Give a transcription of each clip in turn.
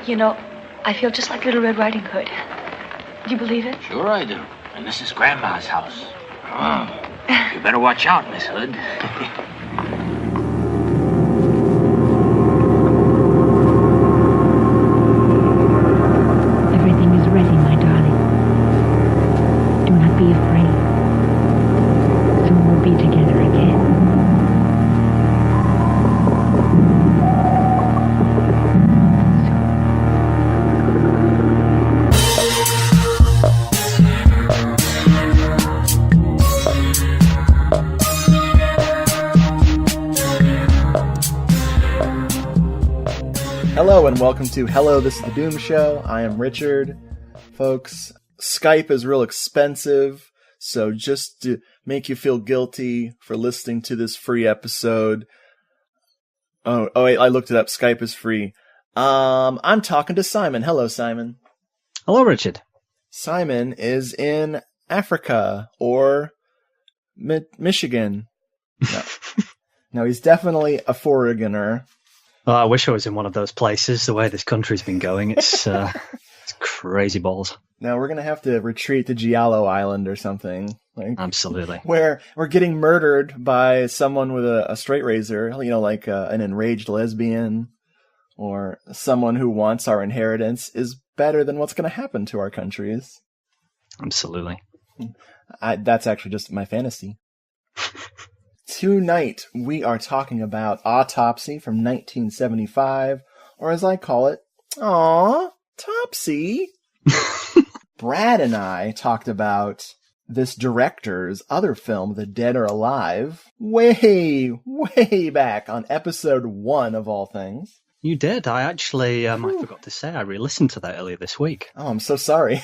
You know, I feel just like Little Red Riding Hood. Do you believe it? Sure I do. And this is Grandma's house. Oh, you better watch out, Miss Hood. Everything is ready, my darling. Do not be afraid. Soon we'll be together again. Hello and welcome to Hello, This is the Doom Show. I am Richard. Folks, Skype is real expensive, so just to make you feel guilty for listening to this free episode... Oh wait, I looked it up. Skype is free. I'm talking to Simon. Hello, Simon. Hello, Richard. Simon is in Africa, or Michigan. No. No, he's definitely a foreigner. Oh, I wish I was in one of those places. The way this country's been going, it's crazy balls. Now we're gonna have to retreat to Giallo Island or something. Absolutely. Where we're getting murdered by someone with a straight razor, like an enraged lesbian, or someone who wants our inheritance, is better than what's going to happen to our countries. Absolutely. That's actually just my fantasy. Tonight, we are talking about Autopsy from 1975, or as I call it, Topsy. Brad and I talked about this director's other film, The Dead Are Alive, way back on episode 1 of all things. You did. I actually, I forgot to say, I re-listened to that earlier this week. Oh, I'm so sorry.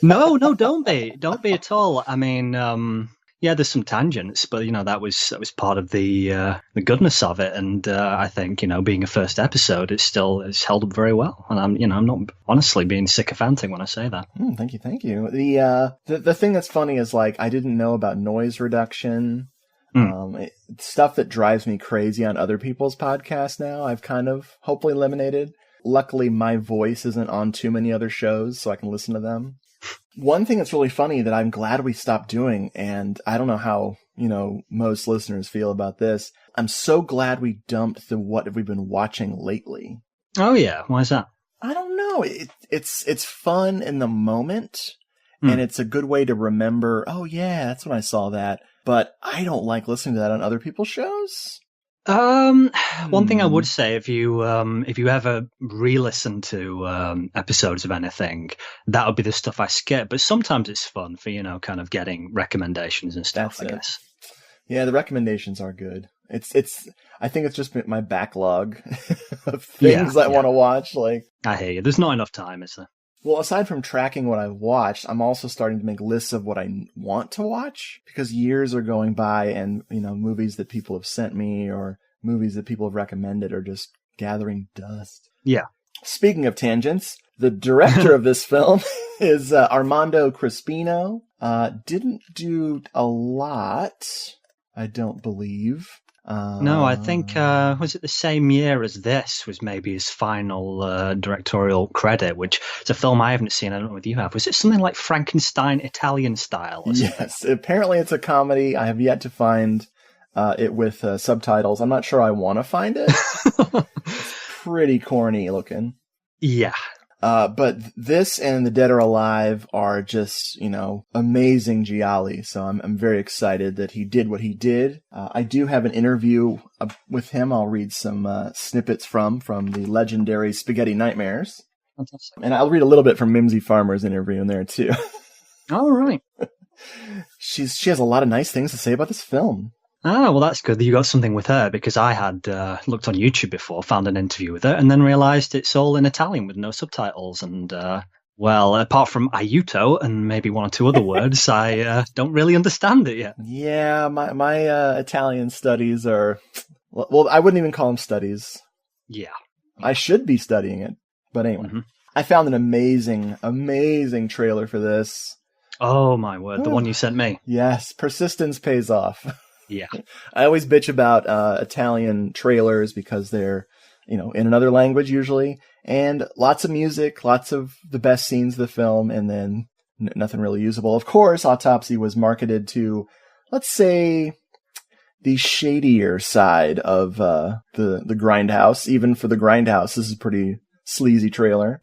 No, don't be. Don't be at all. I mean, yeah, there's some tangents, but, that was part of the goodness of it. And I think, being a first episode, it's held up very well. And I'm not honestly being sycophantic when I say that. Thank you. The thing that's funny is, I didn't know about noise reduction. Stuff that drives me crazy on other people's podcasts now, I've kind of hopefully eliminated. Luckily, my voice isn't on too many other shows, so I can listen to them. One thing that's really funny that I'm glad we stopped doing, and I don't know how, most listeners feel about this. I'm so glad we dumped the what have we been watching lately. Oh, yeah. Why is that? I don't know. It's fun in the moment, and it's a good way to remember, oh, yeah, that's when I saw that. But I don't like listening to that on other people's shows. One thing I would say, if you ever re-listen to episodes of anything, that would be the stuff I skip. But sometimes it's fun for kind of getting recommendations and stuff. I guess. Yeah, the recommendations are good. It's. I think it's just my backlog of things I want to watch. I hear you. There's not enough time, is there? Well, aside from tracking what I've watched, I'm also starting to make lists of what I want to watch, because years are going by and, movies that people have sent me or movies that people have recommended are just gathering dust. Yeah. Speaking of tangents, the director of this film is Armando Crispino. Didn't do a lot, I don't believe. No, I think, was it the same year as this was maybe his final directorial credit, which is a film I haven't seen. I don't know whether you have. Was it something like Frankenstein Italian style or something? Yes, apparently it's a comedy. I have yet to find it with subtitles. I'm not sure I want to find it. It's pretty corny looking. Yeah. But this and The Dead Are Alive are just, amazing gialli. So I'm very excited that he did what he did. I do have an interview with him. I'll read some snippets from the legendary Spaghetti Nightmares. Fantastic. And I'll read a little bit from Mimsy Farmer's interview in there too. All right. She has a lot of nice things to say about this film. Ah, well, that's good that you got something with her, because I had looked on YouTube before, found an interview with her, and then realised it's all in Italian with no subtitles. And, apart from aiuto and maybe one or two other words, I don't really understand it yet. Yeah, my Italian studies are... Well, I wouldn't even call them studies. Yeah. I should be studying it. But anyway, I found an amazing trailer for this. Oh, my word. The one you sent me. Yes, persistence pays off. Yeah. I always bitch about Italian trailers because they're in another language usually, and lots of music, lots of the best scenes of the film, and then nothing really usable. Of course, Autopsy was marketed to, let's say, the shadier side of the Grindhouse. Even for the Grindhouse, this is a pretty sleazy trailer.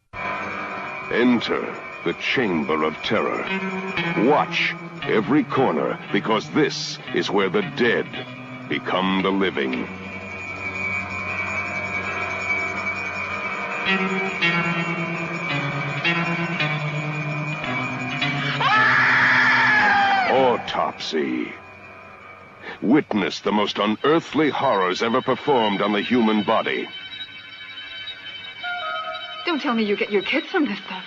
Enter the Chamber of Terror. Watch every corner, because this is where the dead become the living. Autopsy. Witness the most unearthly horrors ever performed on the human body. Don't tell me you get your kids from this stuff.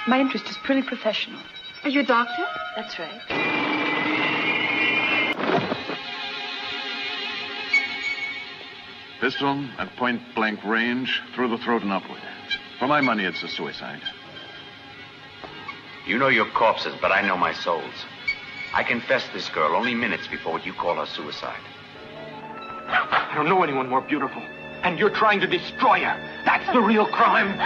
My interest is purely professional. Are you a doctor? That's right. Pistol at point-blank range, through the throat and upward. For my money, it's a suicide. You know your corpses, but I know my souls. I confessed this girl only minutes before what you call her suicide. I don't know anyone more beautiful. And you're trying to destroy her. That's the real crime.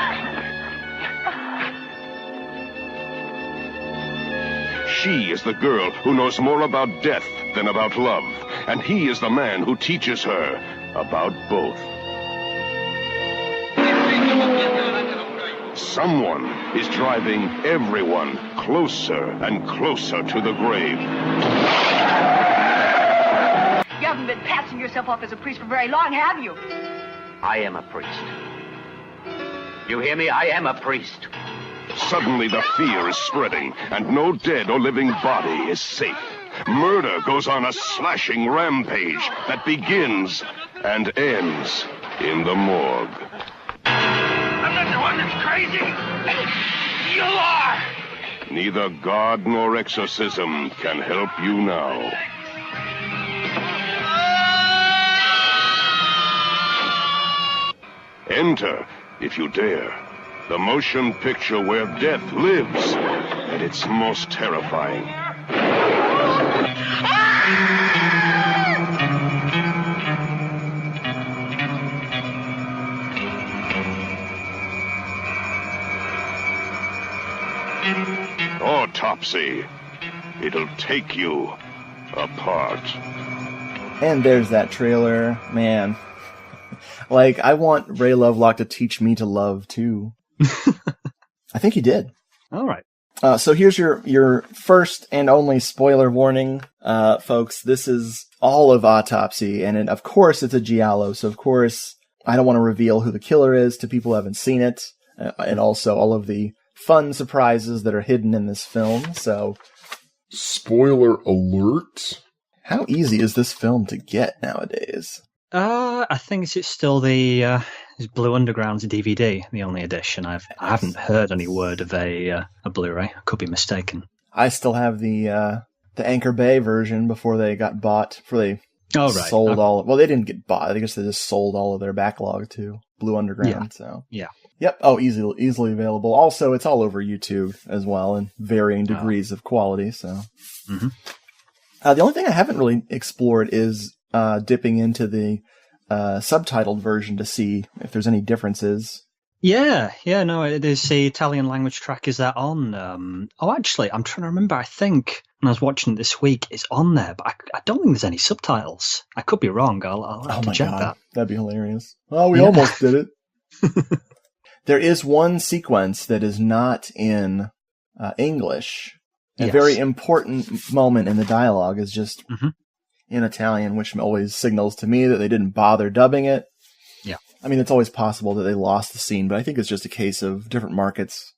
She is the girl who knows more about death than about love. And he is the man who teaches her about both. Someone is driving everyone closer and closer to the grave. You haven't been passing yourself off as a priest for very long, have you? I am a priest. You hear me? I am a priest. Suddenly the fear is spreading, and no dead or living body is safe. Murder goes on a slashing rampage that begins and ends in the morgue. I'm not the one that's crazy. You are. Neither God nor exorcism can help you now. Enter, if you dare, the motion picture where death lives at its most terrifying. Autopsy. It'll take you apart. And there's that trailer. Man. Like, I want Ray Lovelock to teach me to love, too. I think he did. All right. So here's your first and only spoiler warning, folks. This is all of Autopsy, and of course it's a Giallo, so of course I don't want to reveal who the killer is to people who haven't seen it, and also all of the fun surprises that are hidden in this film, so... Spoiler alert. How easy is this film to get nowadays? I think it's still the Blue Underground's DVD, the only edition. I haven't heard any word of a Blu-ray. I could be mistaken. I still have the Anchor Bay version before they got bought. Sold all. Well, they didn't get bought. I guess they just sold all of their backlog to Blue Underground. Yeah. So yeah. Yep. Oh, easily available. Also, it's all over YouTube as well, in varying degrees of quality. So, the only thing I haven't really explored is dipping into the subtitled version to see if there's any differences. Yeah, no, there's the Italian language track. Is that on? Actually, I'm trying to remember. I think when I was watching it this week, it's on there, but I don't think there's any subtitles. I could be wrong. I'll have to check that. That'd be hilarious. Oh, we almost did it. There is one sequence that is not in English. A very important moment in the dialogue is just in Italian, which always signals to me that they didn't bother dubbing it. Yeah. I mean, it's always possible that they lost the scene, but I think it's just a case of different markets.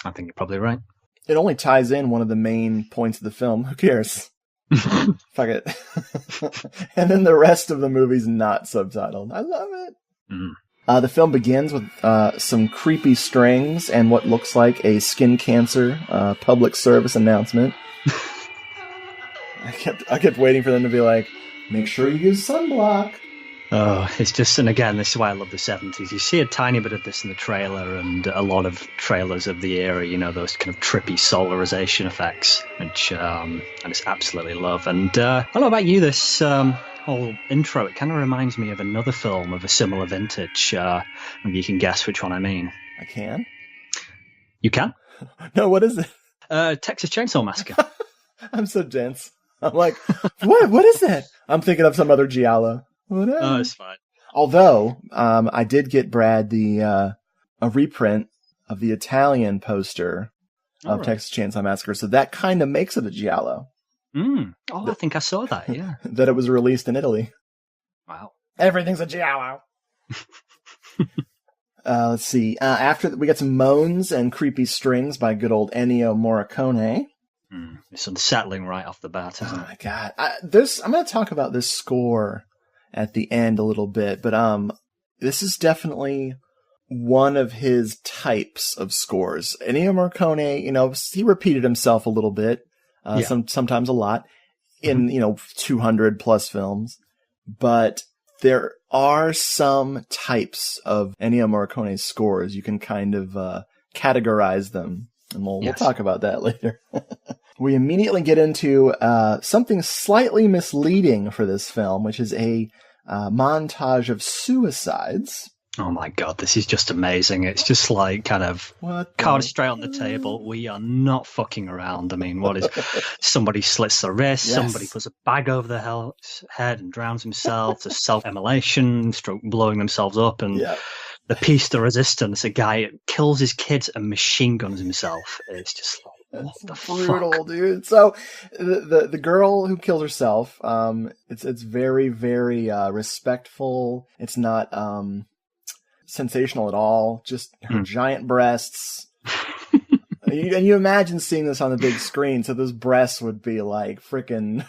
I think you're probably right. It only ties in one of the main points of the film. Who cares? Fuck it. And then the rest of the movie's not subtitled. I love it. The film begins with some creepy strings and what looks like a skin cancer public service announcement. I kept waiting for them to be like, make sure you use sunblock. Oh, it's just, and again, this is why I love the 70s. You see a tiny bit of this in the trailer and a lot of trailers of the era, those kind of trippy solarization effects, which I just absolutely love. And I don't know about you, this whole intro, it kind of reminds me of another film of a similar vintage. Maybe you can guess which one I mean. I can? You can? No, what is it? Texas Chainsaw Massacre. I'm so dense. I'm like, what is that? I'm thinking of some other Giallo. Whatever. Oh, it's fine. Although, I did get Brad a reprint of the Italian poster of Texas Chainsaw Massacre, so that kind of makes it a Giallo. Oh, I think I saw that, yeah. That it was released in Italy. Wow. Everything's a Giallo. Let's see. After we got some moans and creepy strings by good old Ennio Morricone. It's unsettling right off the bat, isn't it? Oh my god. I'm going to talk about this score at the end a little bit, but this is definitely one of his types of scores. Ennio Morricone, he repeated himself a little bit, sometimes a lot, in 200 plus films, but there are some types of Ennio Morricone's scores. You can kind of categorize them, and we'll talk about that later. We immediately get into something slightly misleading for this film, which is a montage of suicides. Oh my god, this is just amazing. It's just like kind of cards straight on the table. We are not fucking around. I mean, what is somebody slits their wrist, somebody puts a bag over their head and drowns himself, there's self-immolation, stroke blowing themselves up, and the piece de resistance, a guy kills his kids and machine guns himself. It's just like, what the brutal, fuck? Dude. So the girl who kills herself, it's very, very respectful. It's not sensational at all. Just her giant breasts. And you imagine seeing this on the big screen, so those breasts would be like freaking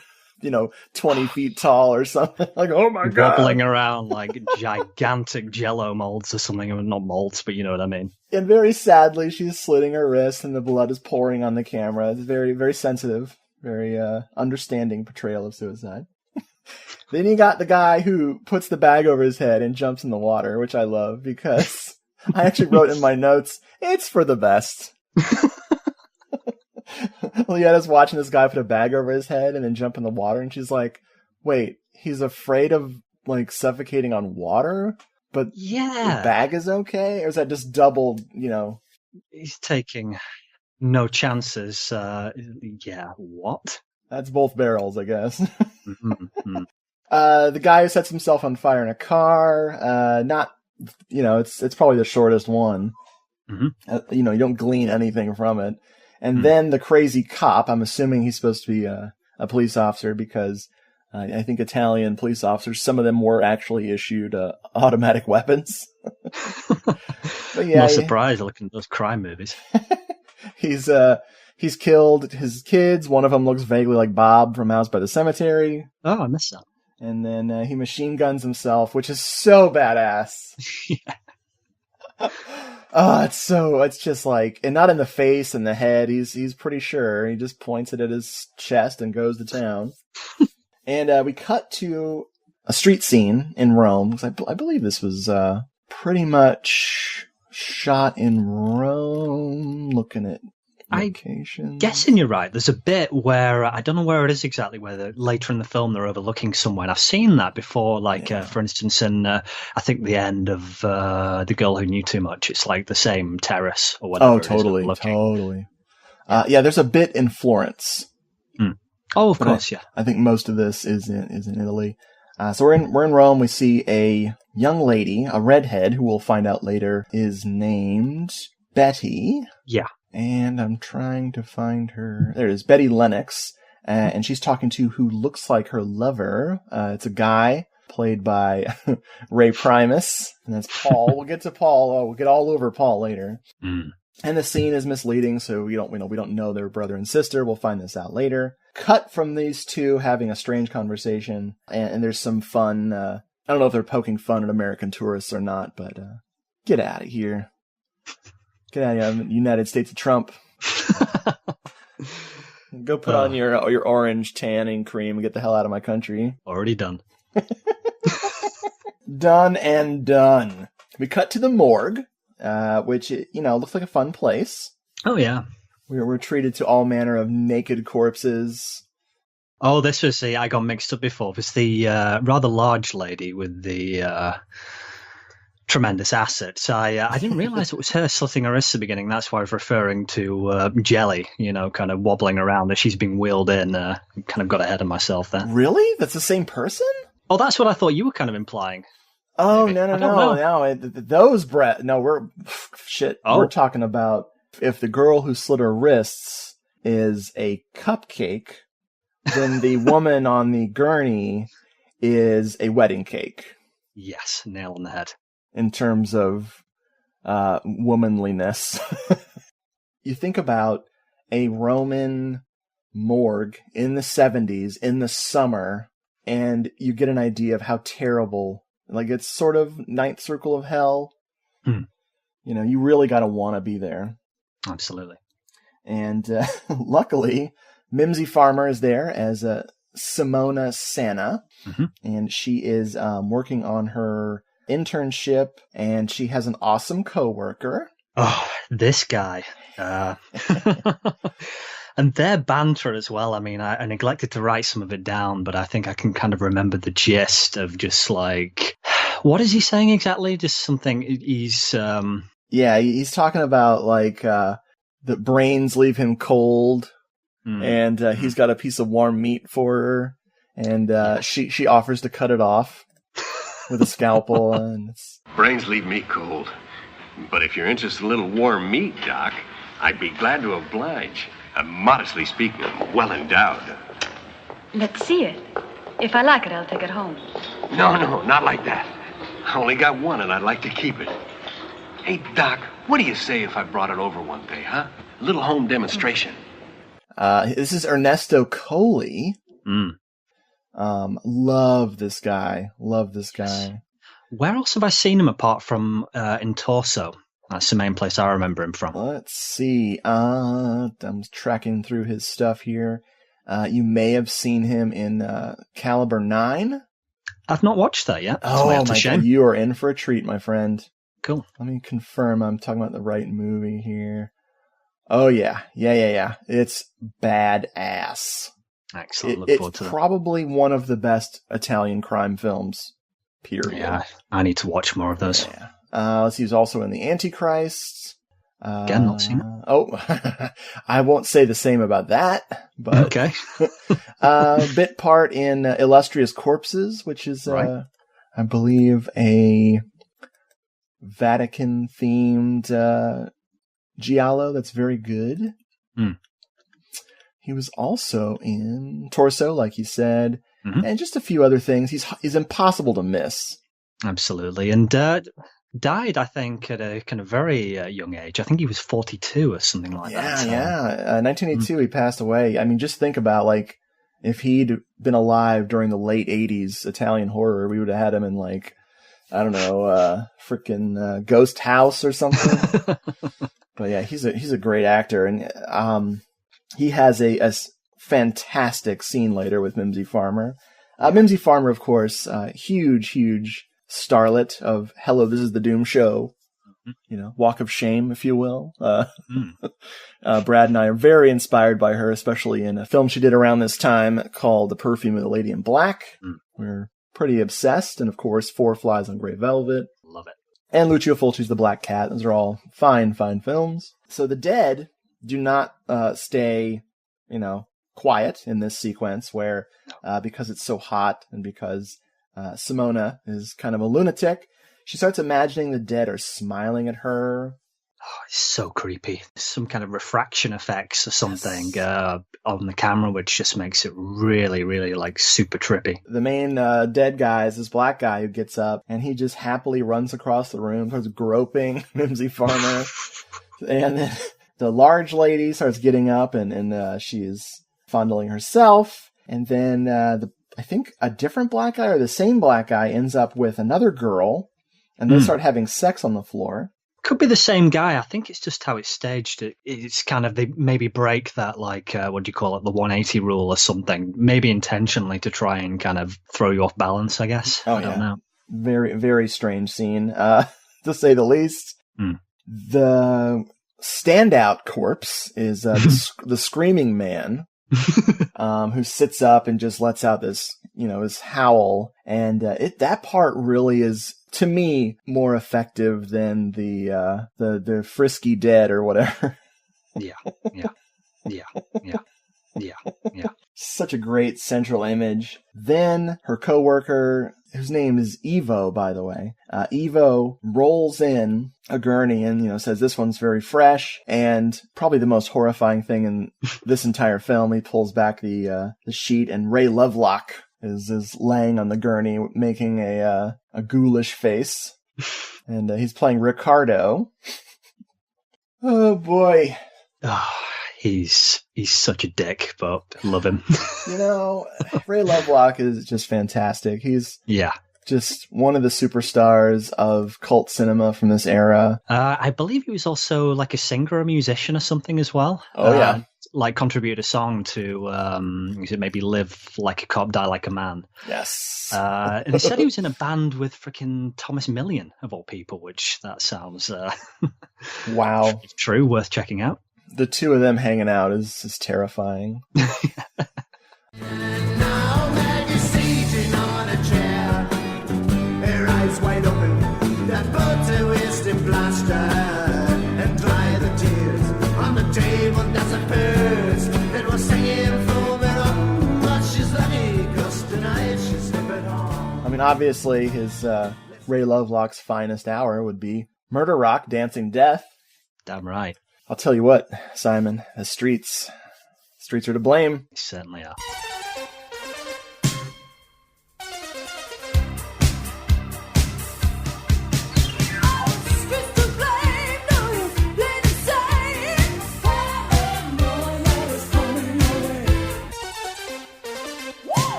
20 feet tall or something. Like, oh my god. Wobbling around like gigantic Jello molds or something. I mean, not molds, but you know what I mean. And very sadly, she's slitting her wrist and the blood is pouring on the camera. It's very, very sensitive, very understanding portrayal of suicide. Then you got the guy who puts the bag over his head and jumps in the water, which I love because I actually wrote in my notes, it's for the best. Lietta's watching this guy put a bag over his head and then jump in the water, and she's like, wait, he's afraid of like suffocating on water? But the bag is okay? Or is that just double, He's taking no chances. What? That's both barrels, I guess. The guy who sets himself on fire in a car, it's probably the shortest one. You don't glean anything from it. And then the crazy cop, I'm assuming he's supposed to be a police officer because I think Italian police officers, some of them were actually issued automatic weapons. But no surprise looking at those crime movies. He's killed his kids. One of them looks vaguely like Bob from House by the Cemetery. Oh, I missed that. And then he machine guns himself, which is so badass. It's just like, and not in the face and the head. He's pretty sure. He just points it at his chest and goes to town. And we cut to a street scene in Rome, because I believe this was pretty much shot in Rome. Looking at locations. I'm guessing you're right. There's a bit where, I don't know where it is exactly, where later in the film they're overlooking somewhere. And I've seen that before, for instance, in, I think the end of The Girl Who Knew Too Much. It's like the same terrace or whatever. Oh, totally. There's a bit in Florence. Oh, of course, I think most of this is in Italy. So we're in Rome. We see a young lady, a redhead, who we'll find out later is named Betty. Yeah. And I'm trying to find her. There it is, Betty Lennox. And she's talking to who looks like her lover. It's a guy played by Ray Primus. And that's Paul. We'll get to Paul. We'll get all over Paul later. And the scene is misleading, so we don't know they're brother and sister. We'll find this out later. Cut from these two having a strange conversation. And there's some fun. I don't know if they're poking fun at American tourists or not, but get out of here. Get out of here, United States of Trump. Go put on your orange tanning cream and get the hell out of my country. Already done. Done and done. We cut to the morgue, which, looks like a fun place. Oh, yeah. We're treated to all manner of naked corpses. Oh, this was I got mixed up before. It was the rather large lady with the tremendous assets. I didn't realize it was her slitting her wrists at the beginning. That's why I was referring to Jelly, kind of wobbling around as she's being wheeled in. Kind of got ahead of myself there. Really? That's the same person? Oh, that's what I thought you were kind of implying. Oh, Maybe. no. Those shit. Oh. We're talking about if the girl who slit her wrists is a cupcake, then the woman on the gurney is a wedding cake. Yes, nail on the head. In terms of womanliness. You think about a Roman morgue in the 70s, in the summer, and you get an idea of how terrible, like it's sort of Ninth Circle of Hell. You really got to want to be there. Absolutely. And luckily, Mimsy Farmer is there as Simona Sana, and she is working on her internship, and she has an awesome coworker. Oh, this guy. And their banter as well. I mean, I neglected to write some of it down, but I think I can kind of remember the gist of just like, what is he saying exactly? Just something he's... Yeah, he's talking about like the brains leave him cold, and he's got a piece of warm meat for her, and she offers to cut it off with a scalpel. And brains leave me cold, but if you're interested in a little warm meat, Doc, I'd be glad to oblige. Modestly speaking, I'm well endowed. Let's see it. If I like it, I'll take it home. No, not like that. I only got one, and I'd like to keep it. Hey, Doc, what do you say if I brought it over one day, huh? A little home demonstration. This is Ernesto Coley. Love this guy. Where else have I seen him apart from in Torso? That's the main place I remember him from. Let's see. I'm tracking through his stuff here. You may have seen him in Caliber 9. I've not watched that yet. Oh, my God. You are in for a treat, my friend. Cool. Let me confirm I'm talking about the right movie here. Oh, yeah. It's badass. Excellent. Look forward to It's that. probably one of the best Italian crime films, period. Yeah, I need to watch more of those. Yeah. Let's see, he's also in The Antichrist. Again, not seen it. Oh, I won't say the same about that, but okay. Bit part in Illustrious Corpses, which is, right. I believe, a Vatican-themed Giallo that's very good. He was also in Torso, like you said, and just a few other things. He's impossible to miss. Absolutely. And died, I think, at a kind of very young age. I think he was 42 or something like that. Yeah. 1982, he passed away. I mean, just think about, like, if he'd been alive during the late 80s Italian horror, we would have had him in, like, I don't know, freaking Ghost House or something. But yeah, he's a great actor, and he has a fantastic scene later with Mimsy Farmer. Mimsy Farmer, of course, huge starlet of Hello, This Is the Doom Show. Walk of Shame, if you will. Brad and I are very inspired by her, especially in a film she did around this time called The Perfume of the Lady in Black. We're pretty obsessed, and of course, Four Flies on Grey Velvet. Love it. And Lucio Fulci's The Black Cat. Those are all fine films. So the dead do not stay, quiet in this sequence where, because it's so hot and because Simona is kind of a lunatic, she starts imagining the dead are smiling at her. Oh, it's so creepy. Some kind of refraction effects or something on the camera, which just makes it really, really like super trippy. The main dead guy is this black guy who gets up and he just happily runs across the room, starts groping Mimsy Farmer. And then the large lady starts getting up and she is fondling herself. And then I think a different black guy or the same black guy ends up with another girl and they start having sex on the floor. Could be the same guy. I think it's just how it's staged. It's kind of, they maybe break that, like, what do you call it, the 180 rule or something, maybe intentionally to try and kind of throw you off balance, I guess. I don't know. Very, very strange scene, to say the least. The standout corpse is the Screaming Man. who sits up and just lets out this, this howl. And that part really is, to me, more effective than the frisky dead or whatever. Yeah. Such a great central image. Then her coworker, whose name is Evo, by the way, Evo rolls in a gurney and, says this one's very fresh, and probably the most horrifying thing in this entire film, he pulls back the sheet, and Ray Lovelock is laying on the gurney making a ghoulish face, and he's playing Ricardo. Oh boy. He's such a dick, but I love him. Ray Lovelock is just fantastic. He's just one of the superstars of cult cinema from this era. I believe he was also like a singer, a musician or something as well. Oh, yeah. Like contribute a song to maybe Live Like a Cop, Die Like a Man. Yes. And he said he was in a band with freaking Thomas Million, of all people, which that sounds wow. True, worth checking out. The two of them hanging out is terrifying. Wide open, that photo is in plaster, and dry the tears on the table. That's a purse that was singing for me. But she's lucky, 'cause tonight she's slipping home. I mean, obviously, his Ray Lovelock's finest hour would be Murder Rock, Dancing Death. Damn right. I'll tell you what, Simon, the streets are to blame. They certainly are.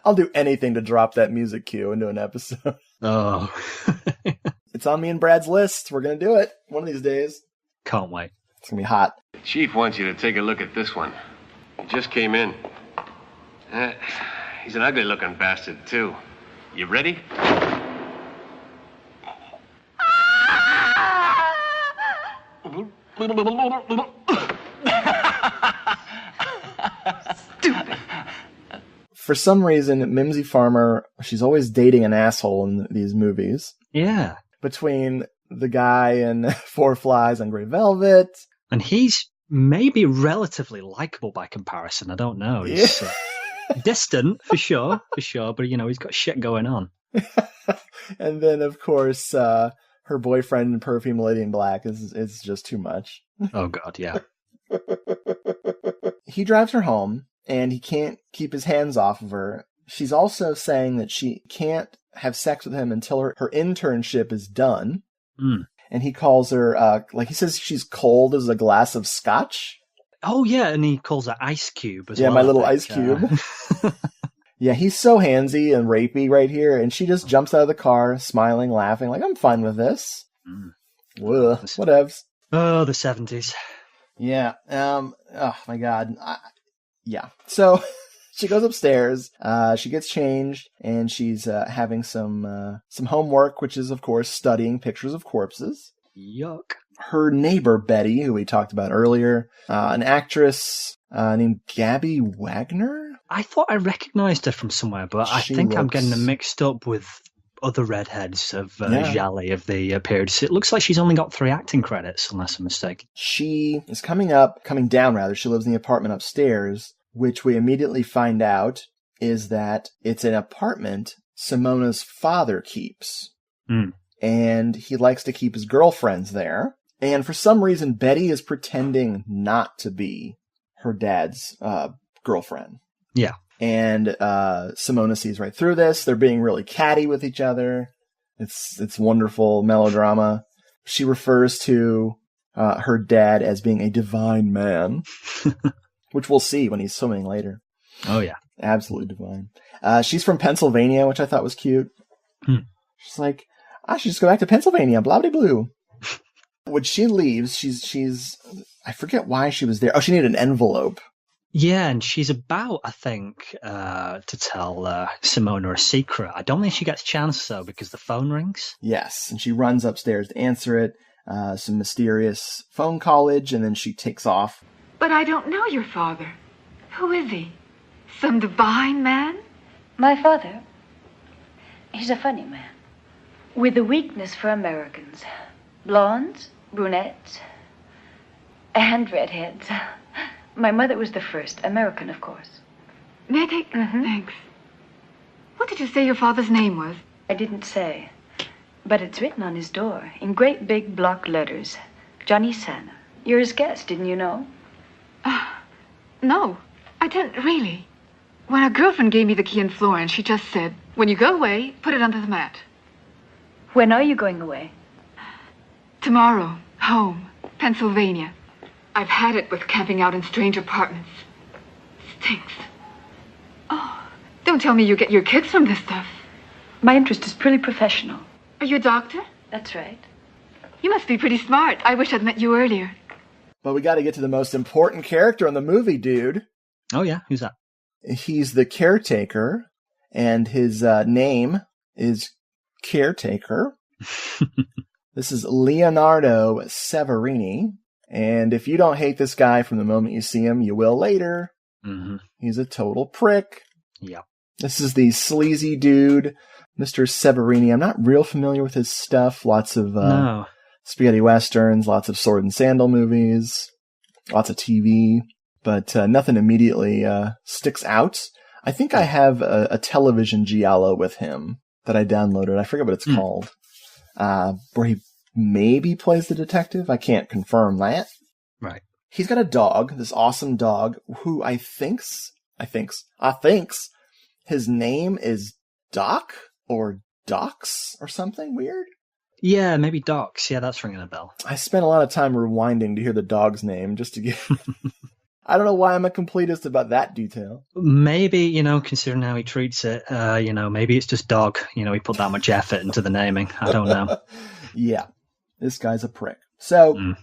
I'll do anything to drop that music cue into an episode. Oh. It's on me and Brad's list. We're going to do it one of these days. Can't wait. It's going to be hot. Chief wants you to take a look at this one. He just came in. He's an ugly-looking bastard, too. You ready? Stupid. For some reason, Mimsy Farmer, she's always dating an asshole in these movies. Yeah. Between the guy in Four Flies on Grey Velvet. And he's maybe relatively likable by comparison. I don't know. He's distant, for sure. But, he's got shit going on. And then, of course, her boyfriend in Perfume Lady in Black is just too much. Oh, God, yeah. He drives her home, and he can't keep his hands off of her. She's also saying that she can't have sex with him until her internship is done. Mm. And he calls her, he says she's cold as a glass of scotch. Oh, yeah, and he calls her Ice Cube as well. Yeah, my little ice cube. Yeah, he's so handsy and rapey right here, and she just jumps out of the car, smiling, laughing, like, I'm fine with this. Mm. Whatevs. Oh, the 70s. Yeah, oh my God. Yeah, so she goes upstairs, she gets changed, and she's having some homework, which is, of course, studying pictures of corpses. Yuck. Her neighbor, Betty, who we talked about earlier, an actress named Gabby Wagner? I thought I recognized her from somewhere, but I think I'm getting her mixed up with other redheads of Giallo of the period. So it looks like she's only got 3 acting credits, unless I'm mistaken. She is coming down. She lives in the apartment upstairs, which we immediately find out is that it's an apartment Simona's father keeps. Mm. And he likes to keep his girlfriends there. And for some reason, Betty is pretending not to be her dad's girlfriend. Yeah. And Simona sees right through this. They're being really catty with each other. It's wonderful melodrama. She refers to her dad as being a divine man, which we'll see when he's swimming later. Oh, yeah. Absolutely divine. She's from Pennsylvania, which I thought was cute. She's like, I should just go back to Pennsylvania, blah, blah, blue. When she leaves, she's I forget why she was there. Oh, she needed an envelope. Yeah, and she's about, I think, to tell Simona a secret. I don't think she gets a chance, though, because the phone rings. Yes, and she runs upstairs to answer it. Some mysterious phone callage, and then she takes off. But I don't know your father. Who is he? Some divine man? My father. He's a funny man. With a weakness for Americans. Blondes, brunettes, and redheads. My mother was the first, American, of course. May I take... Thanks. What did you say your father's name was? I didn't say. But it's written on his door, in great big block letters. Johnny Sana. You're his guest, didn't you know? No, I didn't really. When a girlfriend gave me the key in Florence, she just said, when you go away, put it under the mat. When are you going away? Tomorrow. Home. Pennsylvania. I've had it with camping out in strange apartments. Stinks. Oh, don't tell me you get your kicks from this stuff. My interest is purely professional. Are you a doctor? That's right. You must be pretty smart. I wish I'd met you earlier. But we got to get to the most important character in the movie, dude. Oh, yeah? Who's that? He's the caretaker, and his name is Caretaker. This is Leonardo Severini. And if you don't hate this guy from the moment you see him, you will later. Mm-hmm. He's a total prick. Yep. This is the sleazy dude, Mr. Severini. I'm not real familiar with his stuff. Lots of spaghetti westerns, lots of sword and sandal movies, lots of TV, but nothing immediately sticks out. I think I have a television Giallo with him that I downloaded. I forget what it's called, where he maybe plays the detective. I can't confirm that. Right. He's got a dog, this awesome dog, who I thinks his name is Doc or Docs or something weird. Yeah, maybe Docs. Yeah, that's ringing a bell. I spent a lot of time rewinding to hear the dog's name just to get... I don't know why I'm a completist about that detail. Maybe, considering how he treats it, maybe it's just dog. He put that much effort into the naming. I don't know. Yeah, this guy's a prick. So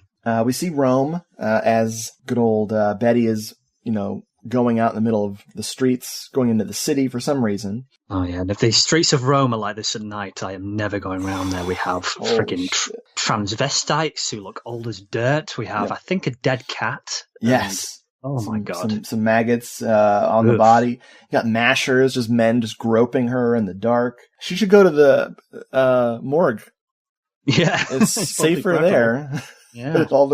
we see Rome as good old Betty is, going out in the middle of the streets, going into the city for some reason. Oh, yeah. And if the streets of Rome are like this at night, I am never going around there. We have friggin' transvestites who look old as dirt. We have, I think, a dead cat. Yes. Oh, my God. Some maggots on the body. You got mashers, just men just groping her in the dark. She should go to the morgue. Yeah. It's safer there. Yeah. With all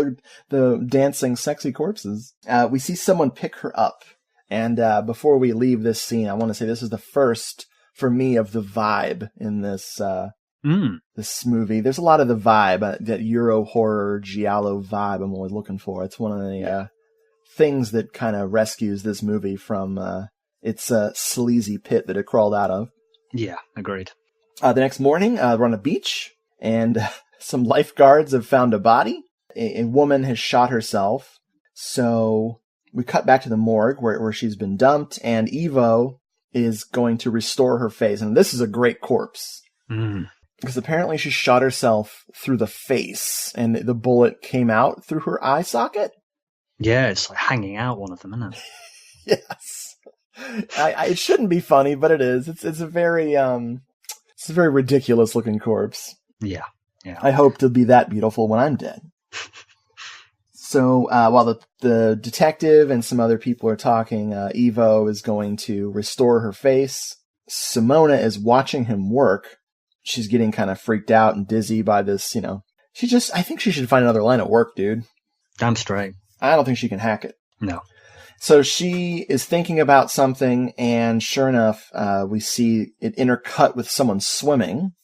the dancing sexy corpses. We see someone pick her up. And before we leave this scene, I want to say this is the first, for me, of the vibe in this this movie. There's a lot of the vibe, that Euro horror Giallo vibe I'm always looking for. It's one of the things that kind of rescues this movie from its sleazy pit that it crawled out of. Yeah, agreed. The next morning, we're on a beach, and some lifeguards have found a body. A woman has shot herself. So we cut back to the morgue where she's been dumped, and Evo is going to restore her face. And this is a great corpse. Because apparently she shot herself through the face, and the bullet came out through her eye socket. Yeah, it's like hanging out one of them, isn't it? Yes. It shouldn't be funny, but it is. It's a very ridiculous looking corpse. Yeah. Yeah. I hope to be that beautiful when I'm dead. So while the detective and some other people are talking, Evo is going to restore her face. Simona is watching him work. She's getting kind of freaked out and dizzy by this, I think she should find another line of work, dude. Damn straight. I don't think she can hack it. No. So she is thinking about something, and sure enough, we see it intercut with someone swimming.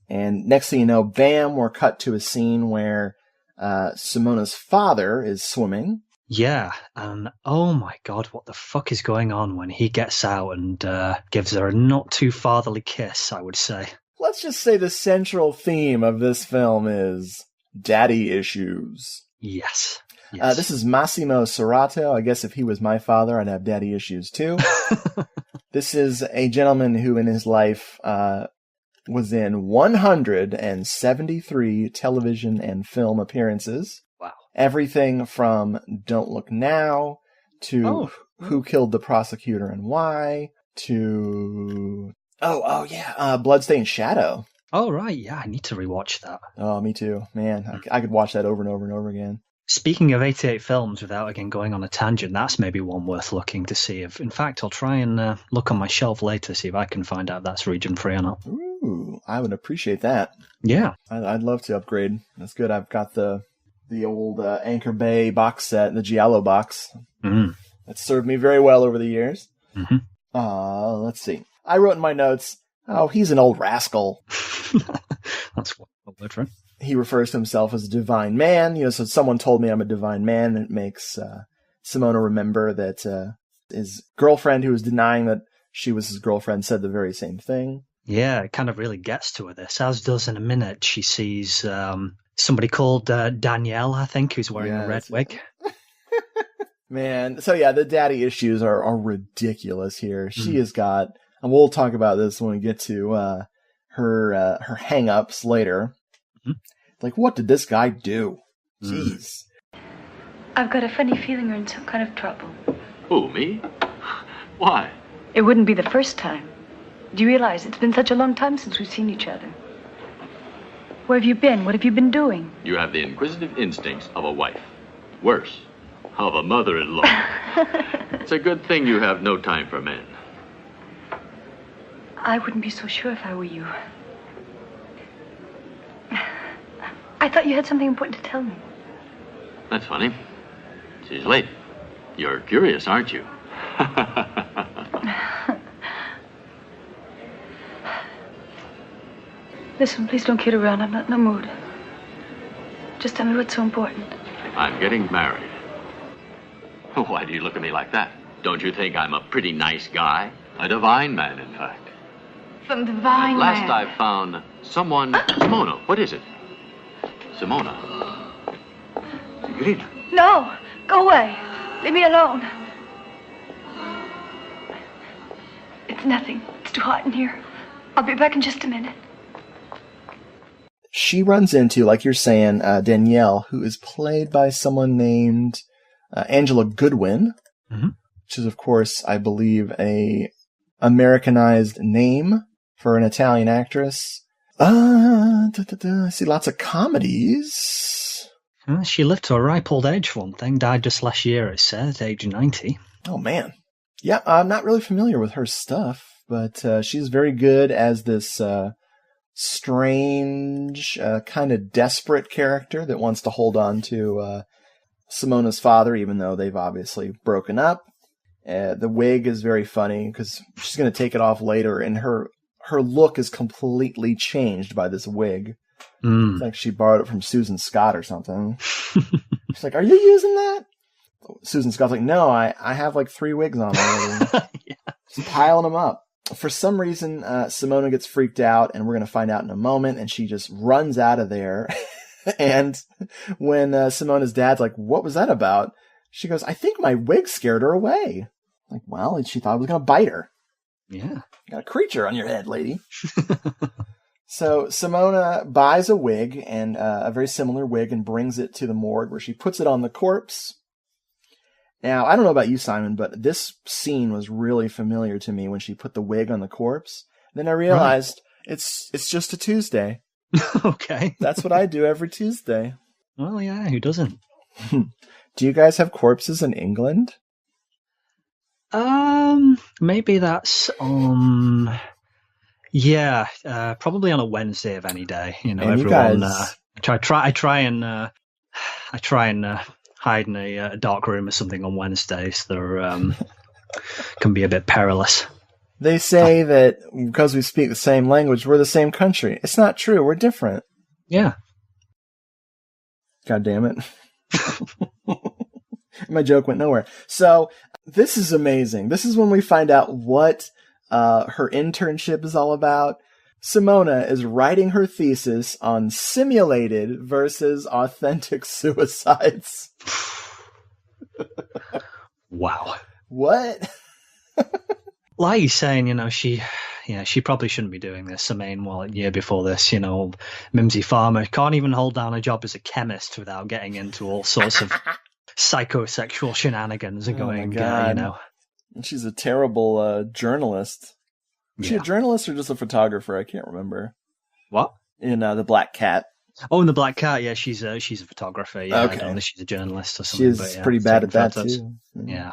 And next thing you know, bam, we're cut to a scene where Simona's father is swimming. Yeah, and oh my God, what the fuck is going on when he gets out and gives her a not too fatherly kiss, I would say. Let's just say the central theme of this film is daddy issues. Yes. This is Massimo Serrato. I guess if he was my father, I'd have daddy issues too. This is a gentleman who in his life was in 173 television and film appearances. Wow. Everything from Don't Look Now to Who Killed the Prosecutor and Why to... Bloodstained Shadow. Oh, right. Yeah, I need to rewatch that. Oh, me too. Man, I could watch that over and over and over again. Speaking of 88 films, without again going on a tangent, that's maybe one worth looking to see. If, in fact, I'll try and look on my shelf later, see if I can find out if that's region free or not. Ooh, I would appreciate that. Yeah. I'd love to upgrade. That's good. I've got the old Anchor Bay box set, the Giallo box. Mm. That's served me very well over the years. Mm-hmm. Let's see. I wrote in my notes, oh, he's an old rascal. That's one word for it. He refers to himself as a divine man. So someone told me I'm a divine man, and it makes Simona remember that his girlfriend, who was denying that she was his girlfriend, said the very same thing. Yeah, it kind of really gets to her, this. As does in a minute, she sees somebody called Danielle, I think, who's wearing a red wig. Man, so yeah, the daddy issues are ridiculous here. She has got, and we'll talk about this when we get to her hang-ups later. Like, what did this guy do? Jeez. I've got a funny feeling you're in some kind of trouble. Who, me? Why? It wouldn't be the first time. Do you realize it's been such a long time since we've seen each other? Where have you been? What have you been doing? You have the inquisitive instincts of a wife. Worse, of a mother-in-law. It's a good thing you have no time for men. I wouldn't be so sure if I were you. I thought you had something important to tell me. That's funny. She's late. You're curious, aren't you? Listen, please don't kid around. I'm not in the mood. Just tell me what's so important. I'm getting married. Why do you look at me like that? Don't you think I'm a pretty nice guy? A divine man, in fact. Some divine At last man. I've found someone... Simona, what is it? Simona. Signorina. No! Go away! Leave me alone. It's nothing. It's too hot in here. I'll be back in just a minute. She runs into, like you're saying, Danielle, who is played by someone named Angela Goodwin, which is, of course, I believe, a Americanized name for an Italian actress. I see lots of comedies. She lived to a ripe old age, for one thing. Died just last year, it said, age 90. Oh, man. Yeah, I'm not really familiar with her stuff, but she's very good as this strange, kind of desperate character that wants to hold on to Simona's father, even though they've obviously broken up. The wig is very funny because she's going to take it off later, and her look is completely changed by this wig. It's like she borrowed it from Susan Scott or something. She's like, "Are you using that?" Susan Scott's like, "No, I have like 3 wigs on already." Just piling them up. For some reason, Simona gets freaked out, and we're going to find out in a moment, and she just runs out of there. And when Simona's dad's like, "What was that about?" She goes, "I think my wig scared her away." Like, well, she thought it was going to bite her. Yeah. You got a creature on your head, lady. So Simona buys a wig, and a very similar wig, and brings it to the morgue where she puts it on the corpse. Now, I don't know about you, Simon, but this scene was really familiar to me when she put the wig on the corpse. Then I realized it's just a Tuesday. Okay. That's what I do every Tuesday. Well, yeah, who doesn't? Do you guys have corpses in England? Maybe that's on... Yeah, probably on a Wednesday of any day. You know, and everyone... You guys... I try and hide in a dark room or something on Wednesdays. They're can be a bit perilous. They say that because we speak the same language, we're the same country. It's not true. We're different. Yeah. God damn it. My joke went nowhere. So this is amazing. This is when we find out what her internship is all about. Simona is writing her thesis on simulated versus authentic suicides. Wow. What? Like you're saying, you know, she probably shouldn't be doing this. I mean, well, a year before this, you know, Mimsy Farmer can't even hold down a job as a chemist without getting into all sorts of psychosexual shenanigans and going, you know. She's a terrible journalist. Is she a journalist or just a photographer? I can't remember. What? In The Black Cat. Oh, and the Black Cat, yeah, she's a photographer. Yeah, Okay. I don't know if she's a journalist or something. She's but yeah, pretty bad at that, photos. too. Yeah.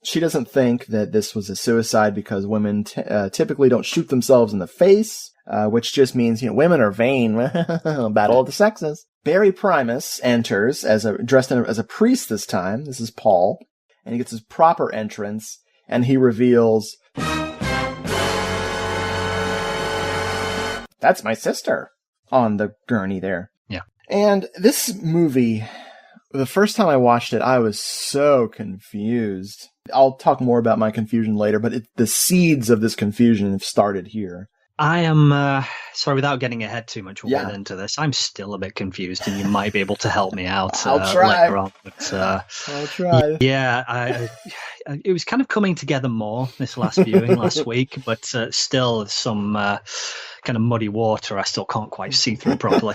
She doesn't think that this was a suicide because women typically don't shoot themselves in the face, which just means, women are vain. Battle of the sexes. Barry Primus enters dressed as a priest this time. This is Paul. And he gets his proper entrance, and he reveals, "That's my sister," on the gurney there. Yeah. And this movie, the first time I watched it, I was so confused. I'll talk more about my confusion later, but the seeds of this confusion have started here. I am, sorry, without getting ahead too much into this, I'm still a bit confused, and you might be able to help me out I'll try. later on. But, I'll try. Yeah, it was kind of coming together more this last viewing last week, but still some kind of muddy water I still can't quite see through properly.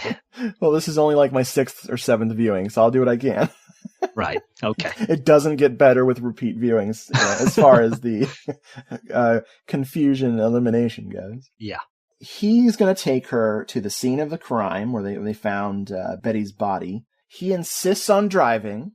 Well, this is only like my 6th or 7th viewing, so I'll do what I can. Right, okay. It doesn't get better with repeat viewings as far as the confusion elimination goes. Yeah. He's going to take her to the scene of the crime where they found Betty's body. He insists on driving.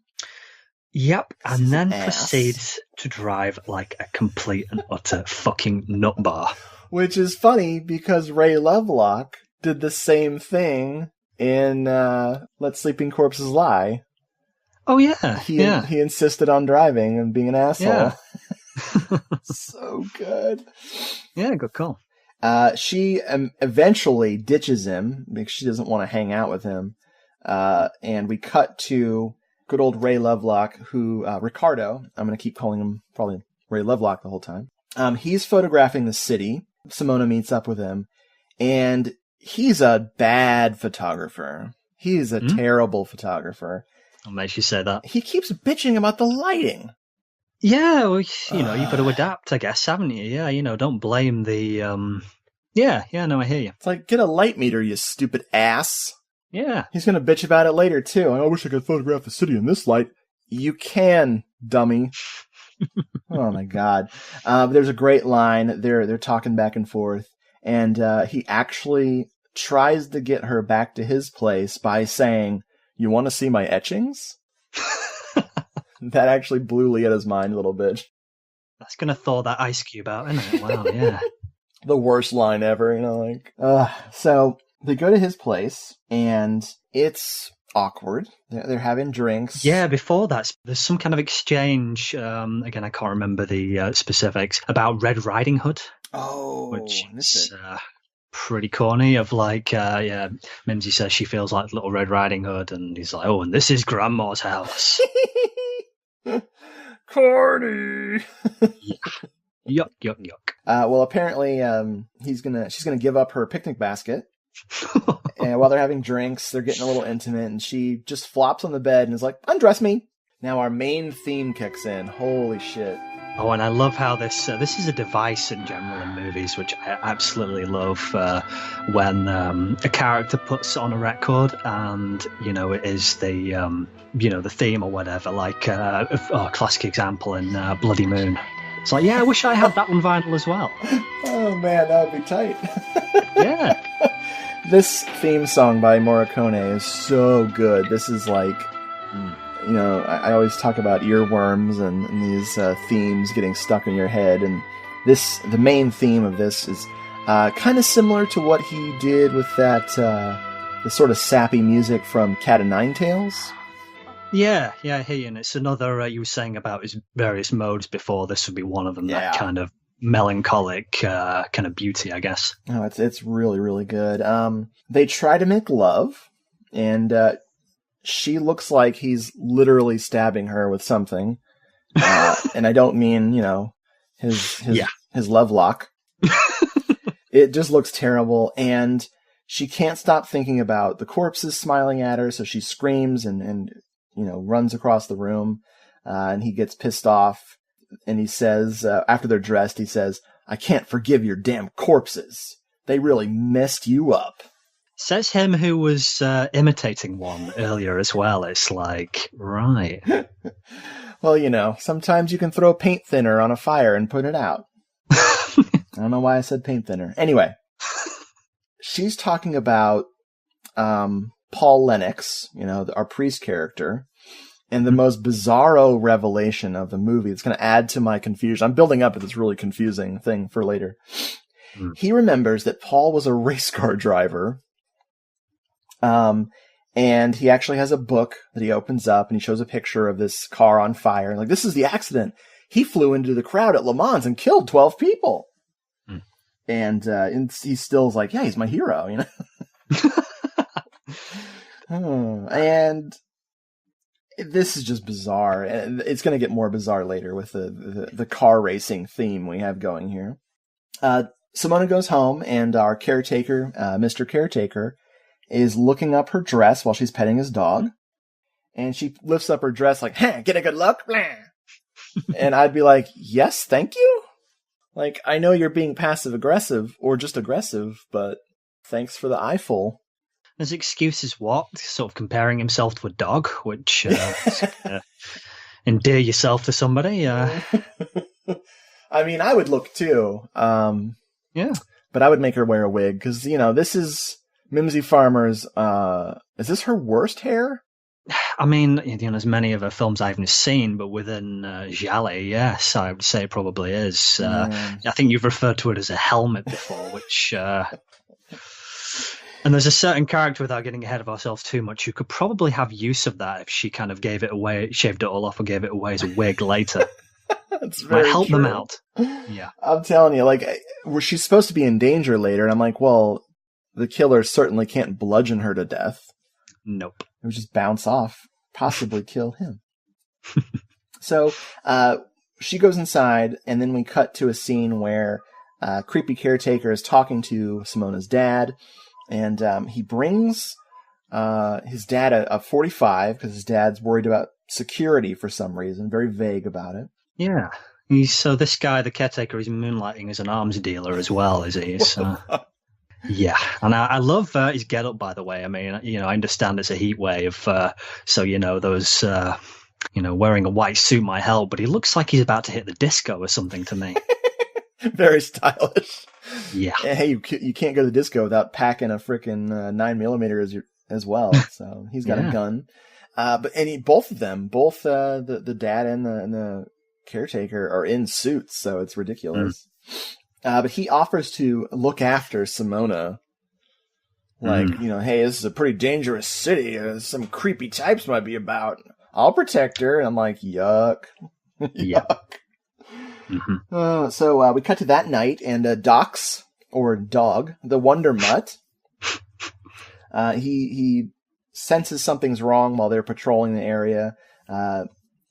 Yep, and then proceeds to drive like a complete and utter fucking nutbar. Which is funny because Ray Lovelock did the same thing in Let Sleeping Corpses Lie. Oh, yeah. He insisted on driving and being an asshole. Yeah. So good. Yeah, good call. She eventually ditches him because she doesn't want to hang out with him. And we cut to good old Ray Lovelock, who, Ricardo, I'm going to keep calling him probably Ray Lovelock the whole time. He's photographing the city. Simona meets up with him. And he's a bad photographer. He's a terrible photographer. What makes you say that? He keeps bitching about the lighting. Yeah, well, you've got to adapt, I guess, haven't you? Yeah, don't blame the, Yeah, no, I hear you. It's like, get a light meter, you stupid ass. Yeah. He's gonna bitch about it later, too. I wish I could photograph the city in this light. You can, dummy. Oh my god. There's a great line. They're talking back and forth, and he actually tries to get her back to his place by saying, "You want to see my etchings?" That actually blew Leota's mind a little bit. That's going to thaw that ice cube out, isn't it? Wow, yeah. The worst line ever, So they go to his place, and it's awkward. They're having drinks. Yeah, before that, there's some kind of exchange, again, I can't remember the specifics, about Red Riding Hood. Oh, which is pretty corny, of like, Mimsy says she feels like Little Red Riding Hood, and he's like, oh, and this is Grandma's house. Corny. Yuck. Well, apparently, she's gonna give up her picnic basket. And while they're having drinks, they're getting a little intimate, and she just flops on the bed and is like, "Undress me." Now our main theme kicks in. Holy shit. Oh, and I love how this is a device in general in movies, which I absolutely love, when a character puts on a record and, it is the, the theme or whatever, like a classic example in Bloody Moon. It's like, yeah, I wish I had that on vinyl as well. Oh, man, that would be tight. Yeah. This theme song by Morricone is so good. This is like... I always talk about earworms and these themes getting stuck in your head, and the main theme of this is kind of similar to what he did with that the sort of sappy music from Cat o' Nine Tails. Yeah, I hear you. And it's another, you were saying about his various modes before, this would be one of them, that kind of melancholic kind of beauty, I guess. Oh, it's really, really good. They try to make love, and she looks like he's literally stabbing her with something. And I don't mean, his love lock. It just looks terrible. And she can't stop thinking about the corpses smiling at her. So she screams and runs across the room. And he gets pissed off. And he says, after they're dressed, he says, "I can't forgive your damn corpses. They really messed you up." Says him who was imitating one earlier as well. It's like, right. Well, sometimes you can throw paint thinner on a fire and put it out. I don't know why I said paint thinner. Anyway, she's talking about Paul Lennox, our priest character, and the most bizarro revelation of the movie. It's going to add to my confusion. I'm building up to this really confusing thing for later. He remembers that Paul was a race car driver. And he actually has a book that he opens up, and he shows a picture of this car on fire. Like, this is the accident. He flew into the crowd at Le Mans and killed 12 people. And he still's like, yeah, he's my hero, And this is just bizarre. And it's going to get more bizarre later with the car racing theme we have going here. Simona goes home, and our caretaker, Mr. Caretaker, is looking up her dress while she's petting his dog. And she lifts up her dress like, get a good look? And I'd be like, yes, thank you. Like, I know you're being passive-aggressive or just aggressive, but thanks for the eyeful. His excuse is what? Sort of comparing himself to a dog, which endear yourself to somebody. I mean, I would look too. Yeah. But I would make her wear a wig, because, this is Mimsy Farmer's, is this her worst hair? I mean, as many of her films I haven't seen, but within Giallo, yes, I would say it probably is. I think you've referred to it as a helmet before, which... And there's a certain character, without getting ahead of ourselves too much, who could probably have use of that if she kind of gave it away, shaved it all off, or gave it away as a wig later. That's very might help true. them out. Yeah. I'm telling you, like, she's supposed to be in danger later, and I'm like, well, the killer certainly can't bludgeon her to death. Nope. It would just bounce off, possibly kill him. So, she goes inside, and then we cut to a scene where creepy caretaker is talking to Simona's dad, and he brings his dad a 45, because his dad's worried about security for some reason, very vague about it. Yeah. So this guy, the caretaker, is moonlighting as an arms dealer as well, is he? So, yeah. And I love his get-up, by the way. I mean, I understand it's a heat wave, so, those... wearing a white suit might help, but he looks like he's about to hit the disco or something to me. Very stylish. Yeah. Hey, you can't go to the disco without packing a frickin' 9mm as well. So he's got a gun. Both of them, the dad and the caretaker, are in suits, so it's ridiculous. But he offers to look after Simona. Like, hey, this is a pretty dangerous city. Some creepy types might be about. I'll protect her. And I'm like, yuck. Yuck. Mm-hmm. So we cut to that night, and Dox, or Dog, the Wonder Mutt, he senses something's wrong while they're patrolling the area,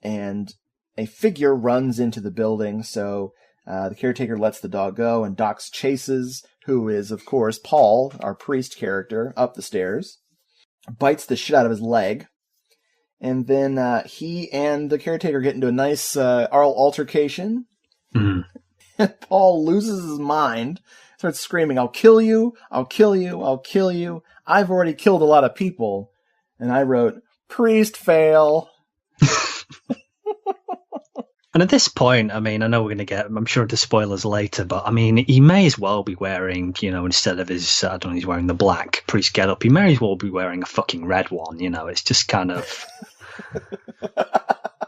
and a figure runs into the building, so the caretaker lets the dog go, and Dox chases, who is, of course, Paul, our priest character, up the stairs, bites the shit out of his leg, and then he and the caretaker get into a nice altercation. And Paul loses his mind, starts screaming, I'll kill you, I'll kill you, I'll kill you. I've already killed a lot of people. And I wrote, priest fail. And at this point, I mean, I know we're going to get, I'm sure, into spoilers later, but I mean, he may as well be wearing, instead of his, I don't know, he's wearing the black priest getup, he may as well be wearing a fucking red one, it's just kind of...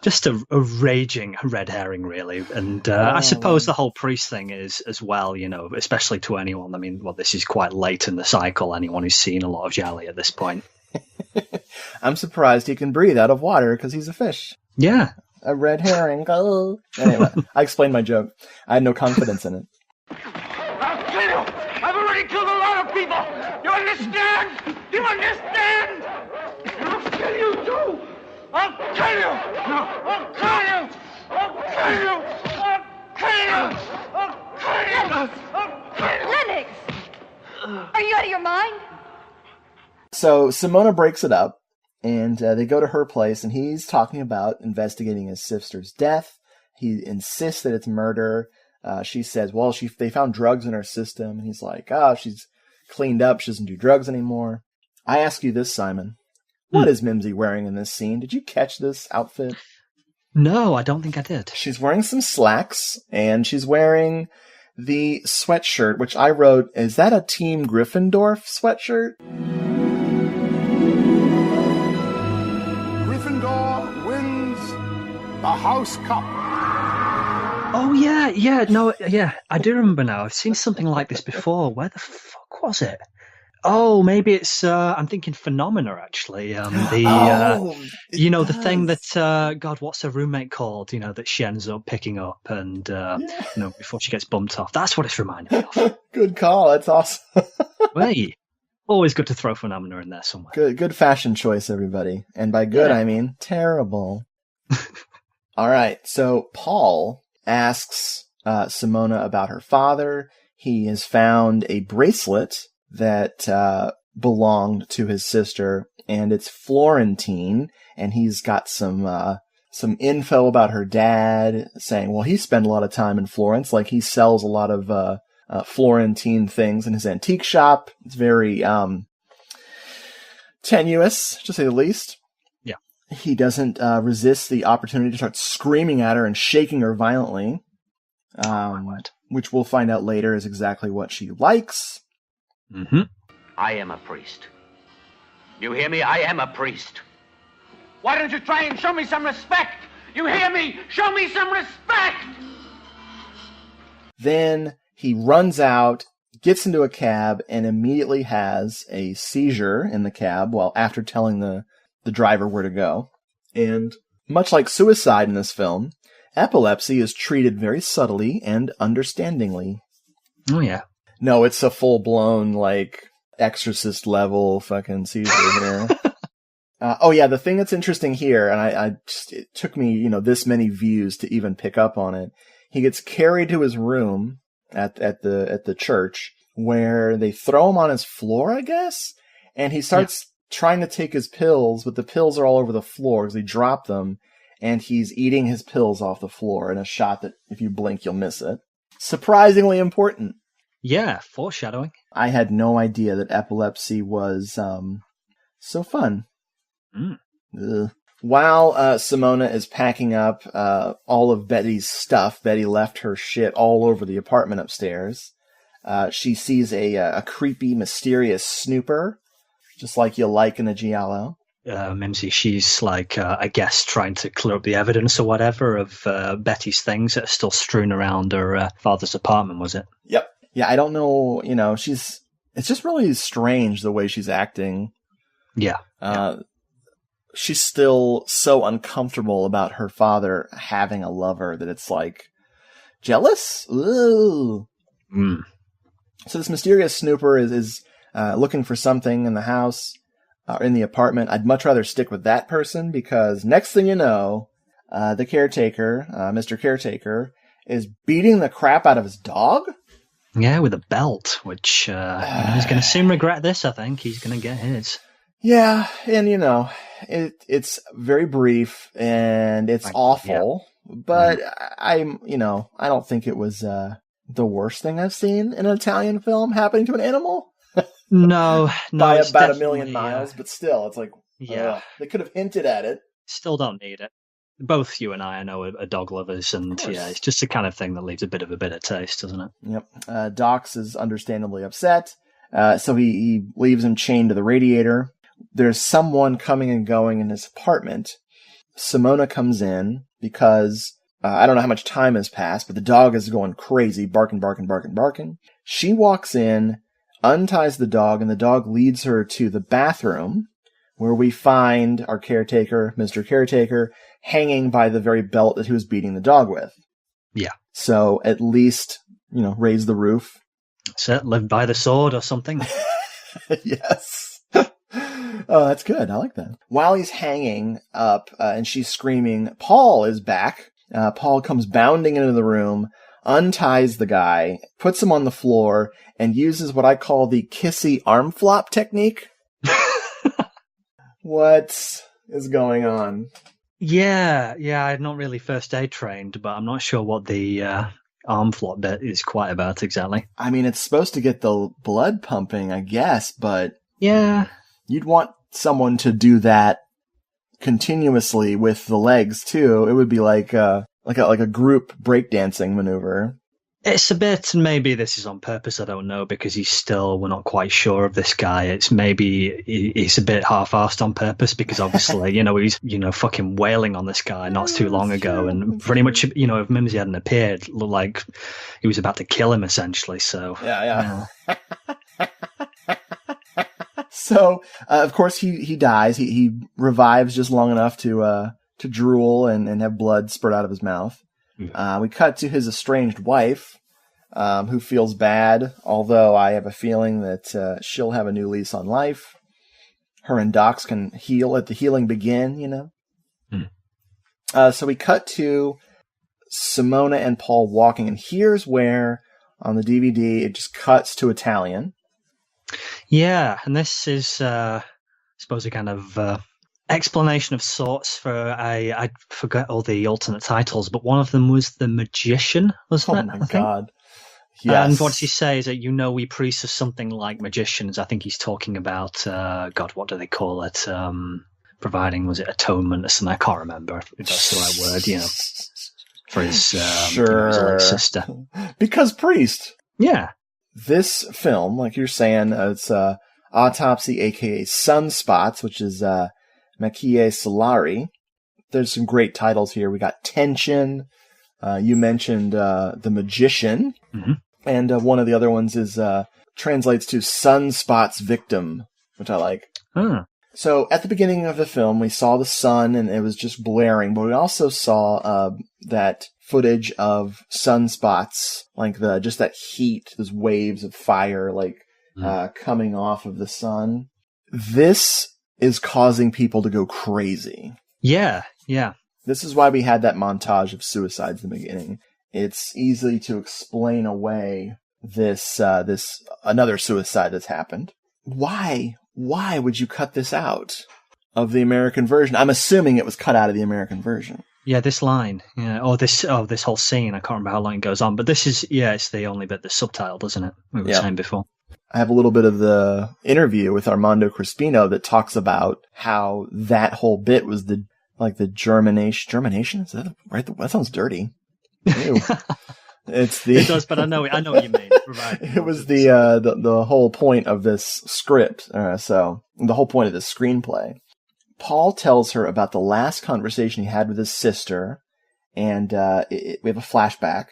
Just a raging red herring, really. And I suppose the whole priest thing is as well, especially to anyone. I mean, this is quite late in the cycle, anyone who's seen a lot of Giallo at this point. I'm surprised he can breathe out of water because he's a fish. Yeah. A red herring. Oh. Anyway, I explained my joke. I had no confidence in it. I'll kill you! I've already killed a lot of people! You understand? You understand? I'll kill you too! I'll kill you! I'll kill you! I'll kill you! I'll kill you! I'll kill you! I'll kill you! Lennox! Are you out of your mind? So Simona breaks it up, and they go to her place, and he's talking about investigating his sister's death. He insists that it's murder. She says, well, they found drugs in her system, and he's like, she's cleaned up, she doesn't do drugs anymore. I ask you this, Simon. What is Mimsy wearing in this scene? Did you catch this outfit? No, I don't think I did. She's wearing some slacks, and she's wearing the sweatshirt, which I wrote, is that a Team Gryffindor sweatshirt? Gryffindor wins the House Cup. Oh, yeah. I do remember now. I've seen something like this before. Where the fuck was it? Oh, maybe it's, I'm thinking Phenomena, actually. The thing that, God, what's her roommate called? That she ends up picking up and, before she gets bumped off. That's what it's reminding me of. Good call. That's awesome. Hey, always good to throw Phenomena in there somewhere. Good fashion choice, everybody. And by good, I mean terrible. All right. So Paul asks Simona about her father. He has found a bracelet that belonged to his sister, and it's Florentine, and he's got some info about her dad, saying, well, he spent a lot of time in Florence, like he sells a lot of Florentine things in his antique shop. It's very tenuous, to say the least. Yeah. He doesn't resist the opportunity to start screaming at her and shaking her violently, which we'll find out later is exactly what she likes. Mm-hmm. I am a priest. You hear me? I am a priest. Why don't you try and show me some respect? You hear me? Show me some respect! Then he runs out, gets into a cab, and immediately has a seizure in the cab after telling the driver where to go. And much like suicide in this film, epilepsy is treated very subtly and understandingly. Oh, yeah. No, it's a full-blown, Exorcist level fucking seizure here. The thing that's interesting here, and it took me, this many views to even pick up on it. He gets carried to his room at the church, where they throw him on his floor, I guess, and he starts trying to take his pills, but the pills are all over the floor because he dropped them, and he's eating his pills off the floor in a shot that, if you blink, you'll miss it. Surprisingly important. Yeah, foreshadowing. I had no idea that epilepsy was so fun. While Simona is packing up all of Betty's stuff, Betty left her shit all over the apartment upstairs. She sees a creepy, mysterious snooper, just like you like in a Giallo. Mimsy, she's I guess, trying to clear up the evidence or whatever of Betty's things that are still strewn around her father's apartment, was it? Yep. Yeah, I don't know, it's just really strange the way she's acting. Yeah. She's still so uncomfortable about her father having a lover that it's jealous? Ooh. Mm. So this mysterious snooper is looking for something in the house, or in the apartment. I'd much rather stick with that person, because next thing you know, the caretaker, Mr. Caretaker, is beating the crap out of his dog? Yeah, with a belt, which he's going to soon regret this, I think. He's going to get his. Yeah, and it's very brief, and it's awful, but I don't think it was the worst thing I've seen in an Italian film happening to an animal. No. By about a million miles, but still, it's they could have hinted at it. Still don't need it. Both you and I know are dog lovers, and it's just the kind of thing that leaves a bit of a bitter taste, doesn't it? Yep. Dox is understandably upset, so he leaves him chained to the radiator. There's someone coming and going in his apartment. Simona comes in because I don't know how much time has passed, but the dog is going crazy, barking. She walks in, unties the dog, and the dog leads her to the bathroom, where we find our caretaker, Mr. Caretaker, hanging by the very belt that he was beating the dog with. Yeah. So at least, raise the roof. That's it. Live by the sword or something. Yes. Oh, that's good. I like that. While he's hanging up and she's screaming, Paul is back. Paul comes bounding into the room, unties the guy, puts him on the floor, and uses what I call the kissy arm flop technique. What is going on? Yeah, I'm not really first aid trained, but I'm not sure what the arm flop bit is quite about exactly. I mean, it's supposed to get the blood pumping, I guess, but yeah, you'd want someone to do that continuously with the legs too. It would be like a group breakdancing maneuver. It's a bit, maybe this is on purpose, I don't know, because we're not quite sure of this guy. It's maybe he's a bit half-arsed on purpose because obviously, he's, fucking wailing on this guy not too long ago. And pretty much, if Mimsy hadn't appeared, it looked like he was about to kill him, essentially. So, yeah. So, of course, he dies. He revives just long enough to drool and have blood spurt out of his mouth. We cut to his estranged wife, who feels bad, although I have a feeling that she'll have a new lease on life. Her and Docs can let the healing begin, So we cut to Simona and Paul walking, and here's where, on the DVD, it just cuts to Italian. Yeah, and this is, I suppose, a kind of explanation of sorts for I forget all the alternate titles, but one of them was The Magician, wasn't it? Oh my God. Yes. And what he says that we priests are something like magicians. I think he's talking about what do they call it? Providing, was it atonement or something? I can't remember if that's the right word, for his his late sister. Because priest. Yeah. This film, like you're saying, it's Autopsy, aka Sunspots, which is Macchie Solari. There's some great titles here. We got Tension. You mentioned The Magician. Mm-hmm. And one of the other ones is translates to Sunspots Victim, which I like. Oh. So at the beginning of the film, we saw the sun and it was just blaring, but we also saw that footage of sunspots, like just that heat, those waves of fire, coming off of the sun. This is causing people to go crazy. Yeah. This is why we had that montage of suicides in the beginning. It's easy to explain away this another suicide that's happened. Why would you cut this out of the American version? I'm assuming it was cut out of the American version. Yeah, this line, this whole scene. I can't remember how long it goes on, but this is, it's the only bit that's subtitled, isn't it? We were saying before. I have a little bit of the interview with Armando Crispino that talks about how that whole bit was the germination. Is that right? That sounds dirty. Ew. It does, but I know what you mean. It was the whole point of this script. So the whole point of this screenplay. Paul tells her about the last conversation he had with his sister, and we have a flashback,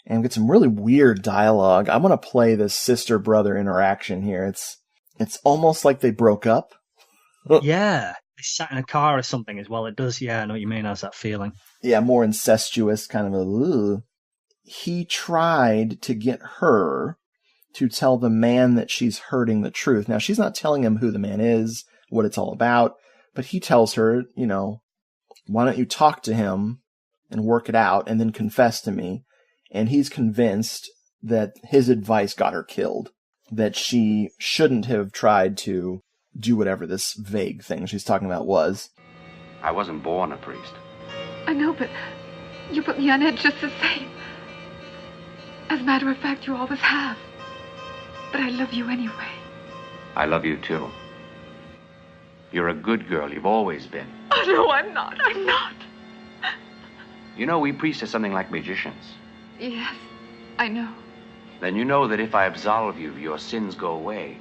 and we get some really weird dialogue. I want to play this sister-brother interaction here. It's almost like they broke up. Yeah, they sat in a car or something as well. It does, I know what you mean, has that feeling. Yeah, more incestuous, kind of a... He tried to get her to tell the man that she's hurting the truth. Now, she's not telling him who the man is, what it's all about, but he tells her, why don't you talk to him and work it out and then confess to me? And he's convinced that his advice got her killed, that she shouldn't have tried to do whatever this vague thing she's talking about was. I wasn't born a priest. I know, but you put me on edge just the same. As a matter of fact, you always have. But I love you anyway. I love you too. You're a good girl. You've always been. Oh, no, I'm not. I'm not. We priests are something like magicians. Yes, I know. Then you know that if I absolve you, your sins go away.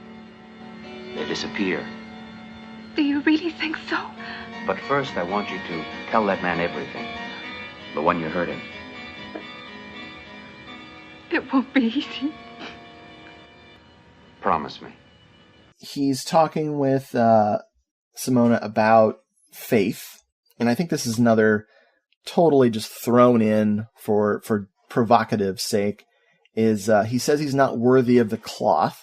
They disappear. Do you really think so? But first, I want you to tell that man everything. The one you hurt him. It won't be easy. Promise me. He's talking with Simona about faith, and I think this is another totally just thrown in for provocative sake, is he says he's not worthy of the cloth,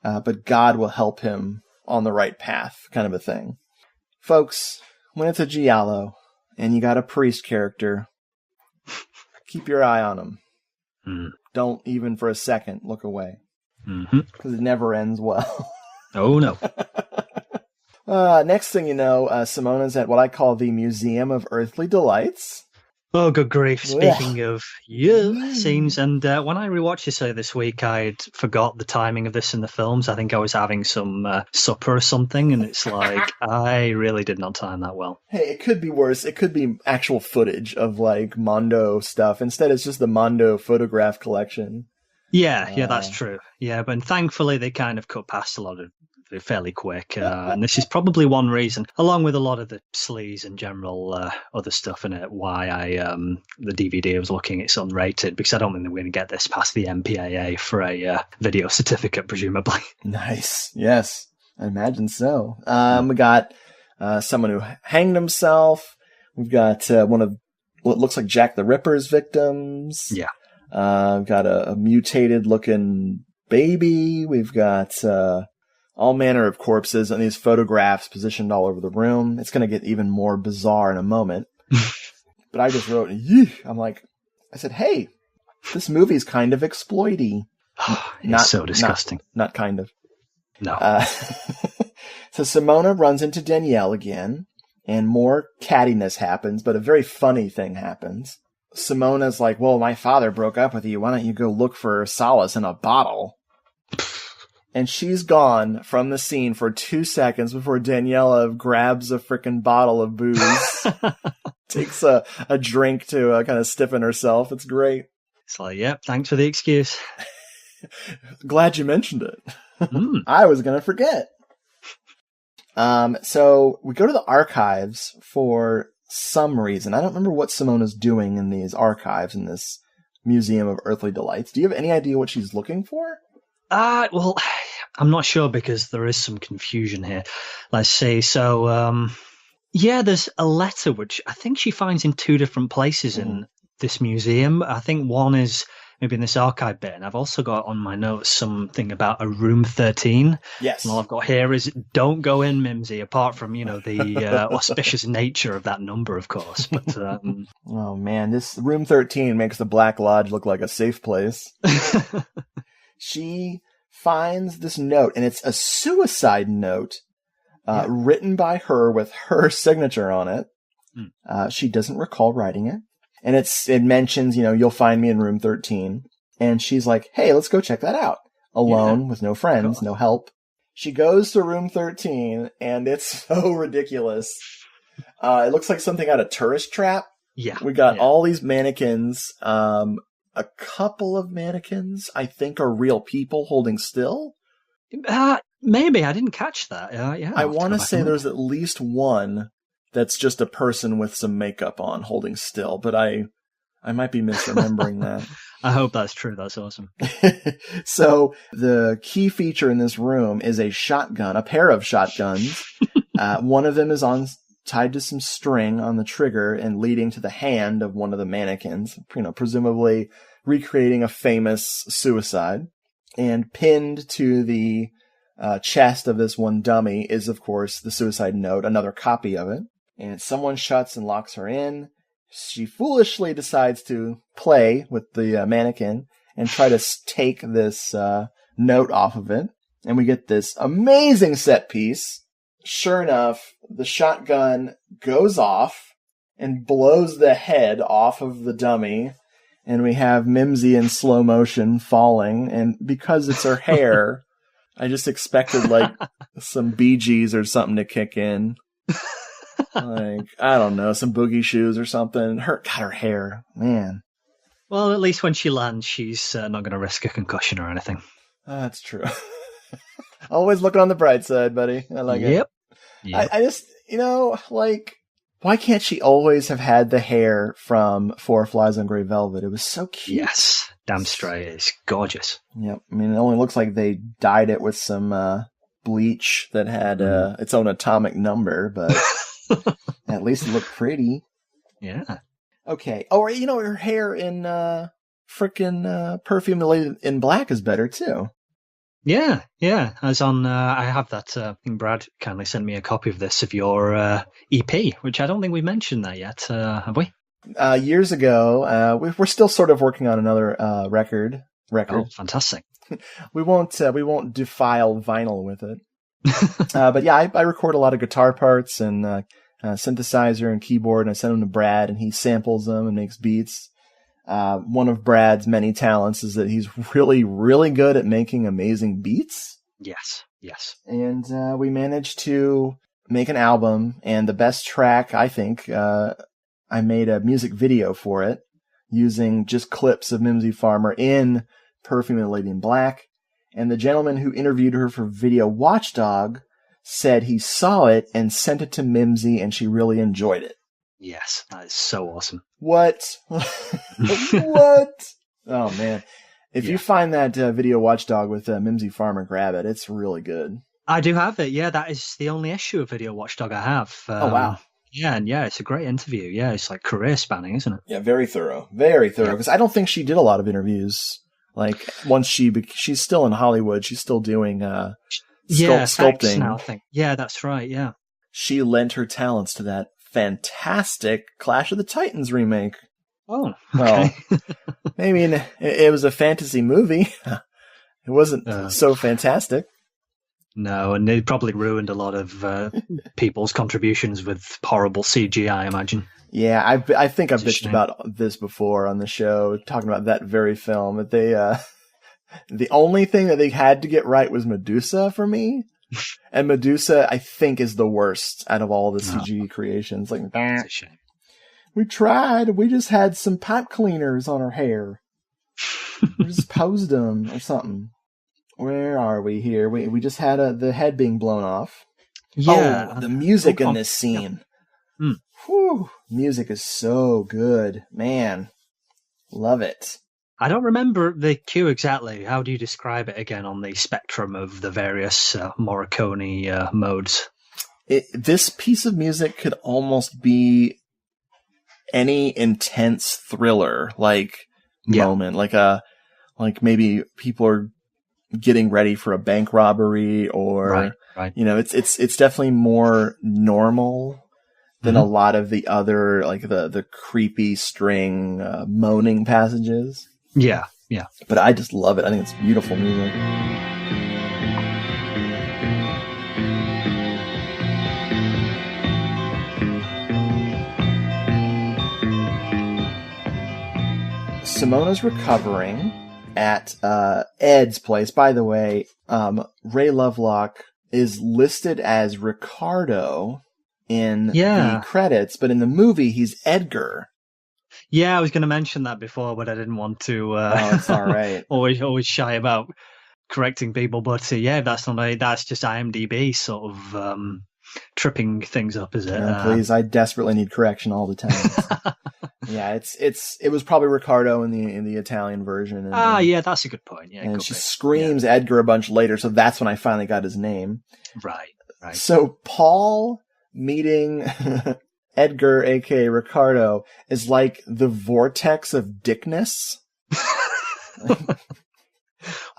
but God will help him on the right path, kind of a thing. Folks, when it's a Giallo, and you got a priest character, keep your eye on him. Don't even for a second look away. Because it never ends well. Oh, no. Next thing you know, Simona's at what I call the Museum of Earthly Delights. Oh, good grief. Speaking of scenes, and when I rewatched this this week, I'd forgot the timing of this in the films. I think I was having some supper or something, and it's like, I really did not time that well. Hey, it could be worse. It could be actual footage of, like, Mondo stuff. Instead, it's just the Mondo photograph collection. Yeah, that's true. Yeah, but thankfully they kind of cut past a lot of it fairly quick. And this is probably one reason, along with a lot of the sleaze and general other stuff in it, why the DVD I was looking, it's unrated, because I don't think they're going to get this past the MPAA for a video certificate, presumably. Nice. Yes, I imagine so. We got someone who hanged himself. We've got one of what looks like Jack the Ripper's victims. Yeah. We've got a mutated-looking baby. We've got all manner of corpses and these photographs positioned all over the room. It's going to get even more bizarre in a moment. But I just wrote, I said, hey, this movie's kind of exploity. It's so disgusting. Not kind of. No. So Simona runs into Danielle again, and more cattiness happens, but a very funny thing happens. Simona's like, well, my father broke up with you. Why don't you go look for solace in a bottle? And she's gone from the scene for 2 seconds before Daniela grabs a frickin' bottle of booze, takes a drink to kind of stiffen herself. It's great. It's like, yep, thanks for the excuse. Glad you mentioned it. I was going to forget. So we go to the archives for some reason. I don't remember what Simona's doing in these archives in this Museum of Earthly Delights. Do you have any idea what she's looking for? Well, I'm not sure because there is some confusion here. Let's see. So, there's a letter which I think she finds in 2 different places in this museum. I think one is maybe in this archive bit, and I've also got on my notes something about a room 13. Yes. And all I've got here is don't go in, Mimsy, apart from, the auspicious nature of that number, of course. But oh, man, this room 13 makes the Black Lodge look like a safe place. She finds this note, and it's a suicide note written by her with her signature on it. She doesn't recall writing it. And it mentions, you'll find me in room 13. And she's like, hey, let's go check that out. Alone, with no friends, no help. She goes to room 13, and it's so ridiculous. It looks like something out of Tourist Trap. Yeah. We got all these mannequins. A couple of mannequins, I think, are real people holding still. Maybe. I didn't catch that. I want to say there's at least one that's just a person with some makeup on holding still, but I might be misremembering that. I hope that's true. That's awesome. So the key feature in this room is a shotgun, a pair of shotguns. One of them is tied to some string on the trigger and leading to the hand of one of the mannequins, presumably recreating a famous suicide. And pinned to the chest of this one dummy is, of course, the suicide note, another copy of it. And someone shuts and locks her in. She foolishly decides to play with the mannequin and try to take this note off of it. And we get this amazing set piece. Sure enough, the shotgun goes off and blows the head off of the dummy. And we have Mimsy in slow motion falling. And because it's her hair, I just expected some Bee Gees or something to kick in. I don't know, some boogie shoes or something. Her hair, man. Well, at least when she lands, she's not going to risk a concussion or anything. That's true. Always looking on the bright side, buddy. I like it. Yep. I just, why can't she always have had the hair from Four Flies on Grey Velvet? It was so cute. Yes, damn straight. It's gorgeous. Yep. I mean, it only looks like they dyed it with some bleach that had its own atomic number, but at least it looked pretty. Yeah. Okay. Oh, her hair in frickin' Perfume in Black is better too. Yeah. As on, I have that. I think Brad kindly sent me a copy of this of your EP, which I don't think we mentioned that yet, have we? Years ago, we're still sort of working on another record. Oh, fantastic! we won't defile vinyl with it. But yeah, I record a lot of guitar parts and synthesizer and keyboard, and I sent them to Brad, and he samples them and makes beats. One of Brad's many talents is that he's really, really good at making amazing beats. Yes. And we managed to make an album, and the best track, I think, I made a music video for it using just clips of Mimsy Farmer in Perfume and Lady in Black. And the gentleman who interviewed her for Video Watchdog said he saw it and sent it to Mimsy, and she really enjoyed it. Yes, that is so awesome. What? What? Oh, man. If you find that Video Watchdog with Mimsy Farmer, grab it. It's really good. I do have it. Yeah, that is the only issue of Video Watchdog I have. Oh, wow. Yeah, and it's a great interview. Yeah, it's like career spanning, isn't it? Yeah, very thorough. Very thorough. Because I don't think she did a lot of interviews. Like, once she's still in Hollywood, she's still doing sculpting. Now, I think. Yeah, that's right, yeah. She lent her talents to that fantastic Clash of the Titans remake. Oh, okay. Well, I mean, it was a fantasy movie. It wasn't so fantastic. No, and it probably ruined a lot of people's contributions with horrible CGI, I imagine. Yeah, I think I've bitched about this before on the show, talking about that very film. That they, the only thing that they had to get right was Medusa for me. And Medusa, I think, is the worst out of all the CG creations. Like, that's a shame. We tried. We just had some pipe cleaners on her hair. We just posed them or something. Where are we here? We just had the head being blown off. Yeah. Oh, the music in this scene. Yeah. Whew. Music is so good. Man. Love it. I don't remember the cue exactly. How do you describe it again on the spectrum of the various Morricone modes? This piece of music could almost be any intense thriller moment. Like maybe people are getting ready for a bank robbery, or right. It's definitely more normal than a lot of the other, like the creepy string moaning passages. Yeah. But I just love it. I think it's beautiful music. Simona's recovering at Ed's place. By the way, Ray Lovelock is listed as Ricardo in the credits, but in the movie he's Edgar. Yeah, I was going to mention that before, but I didn't want to. It's all right. always shy about correcting people, but that's just IMDb sort of tripping things up, is it? No, please, I desperately need correction all the time. Yeah, it was probably Ricardo in the Italian version. And, that's a good point. Yeah, and she screams Edgar a bunch later, so that's when I finally got his name. Right. So Paul meeting Edgar, aka Ricardo, is like the vortex of dickness.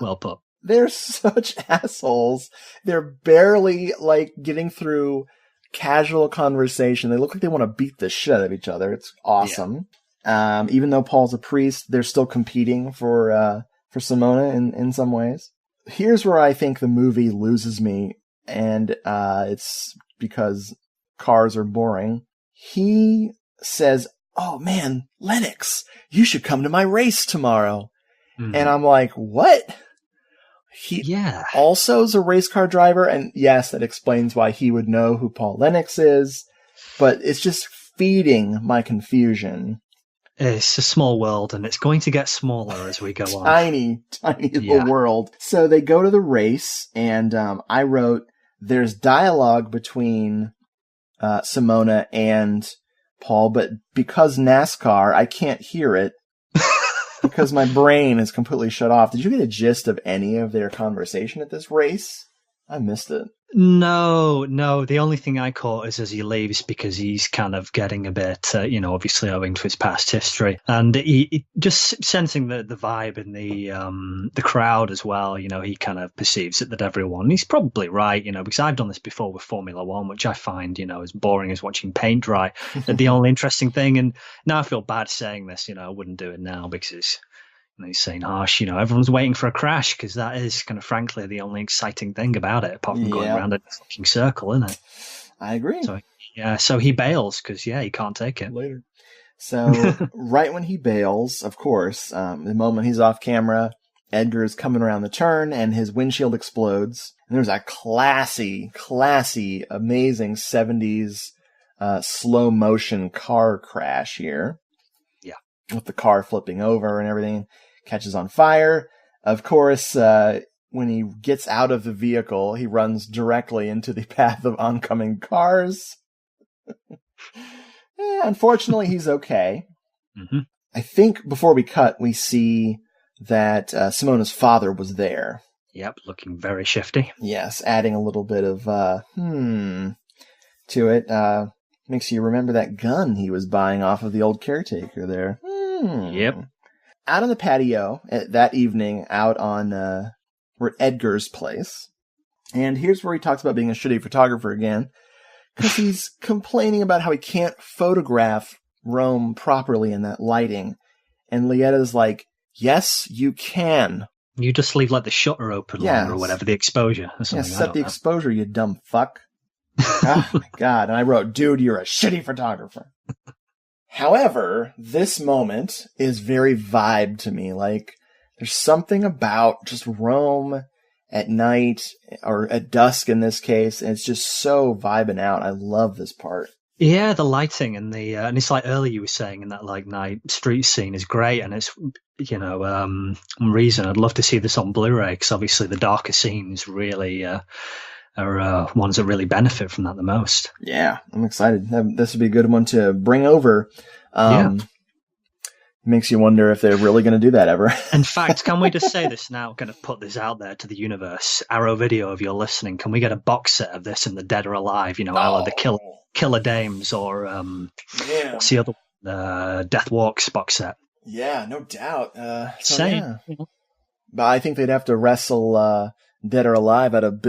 Well put. They're such assholes. They're barely getting through casual conversation. They look like they want to beat the shit out of each other. It's awesome. Yeah. Even though Paul's a priest, they're still competing for Simona in some ways. Here's where I think the movie loses me, and it's because cars are boring. He says, "Oh man, Lennox, you should come to my race tomorrow." Mm-hmm. And I'm like, what? He also is a race car driver, and yes, that explains why he would know who Paul Lennox is, but it's just feeding my confusion. It's a small world, and it's going to get smaller as we go on. Tiny little world. So they go to the race, and I wrote, there's dialogue between Simona and Paul, but because NASCAR, I can't hear it. Because my brain is completely shut off. Did you get a gist of any of their conversation at this race? I missed it. No. The only thing I caught is as he leaves, because he's kind of getting a bit, obviously owing to his past history, and he just sensing the vibe in the crowd as well. He kind of perceives it that everyone. He's probably right, because I've done this before with Formula One, which I find, as boring as watching paint dry. The only interesting thing, and now I feel bad saying this, I wouldn't do it now because he's saying harsh, everyone's waiting for a crash, because that is kind of frankly the only exciting thing about it, apart from going around a fucking circle, isn't it? I agree. So Yeah, so he bails because, he can't take it. Later. So right when he bails, of course, the moment he's off camera, Edgar is coming around the turn and his windshield explodes. And there's a classy, amazing 70s slow motion car crash here. Yeah. With the car flipping over and everything, catches on fire. Of course, when he gets out of the vehicle, he runs directly into the path of oncoming cars. Unfortunately, he's okay. Mm-hmm. I think before we cut, we see that Simona's father was there. Yep, looking very shifty. Yes, adding a little bit of to it. Makes you remember that gun he was buying off of the old caretaker there. Yep. Out on the patio that evening, out on we're at Edgar's place. And here's where he talks about being a shitty photographer again. Because he's complaining about how he can't photograph Rome properly in that lighting. And Lietta's like, yes, you can. You just leave like the shutter open longer or whatever, the exposure. Or something. Set the exposure, you dumb fuck. Oh my God. And I wrote, dude, you're a shitty photographer. However, this moment is very vibe to me. Like, there's something about just Rome at night, or at dusk in this case, and it's just so vibing out. I love this part. Yeah, the lighting and and it's like earlier you were saying in that like night street scene is great, and it's reason I'd love to see this on Blu-ray because obviously the darker scenes really are ones that really benefit from that the most. Yeah, I'm excited. This would be a good one to bring over. Makes you wonder if they're really going to do that ever. In fact, can we just say this now? Going to put this out there to the universe. Arrow Video, if you're listening, can we get a box set of this in the Dead or Alive? Either the Killer Dames or what's the other Death Walks box set? Yeah, no doubt. Same. Yeah. But I think they'd have to wrestle Dead or Alive out of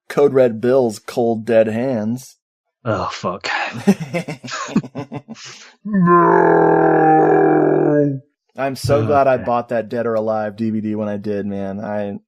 Code Red Bill's cold dead hands. Oh, fuck. I'm so glad I bought that Dead or Alive DVD when I did, man.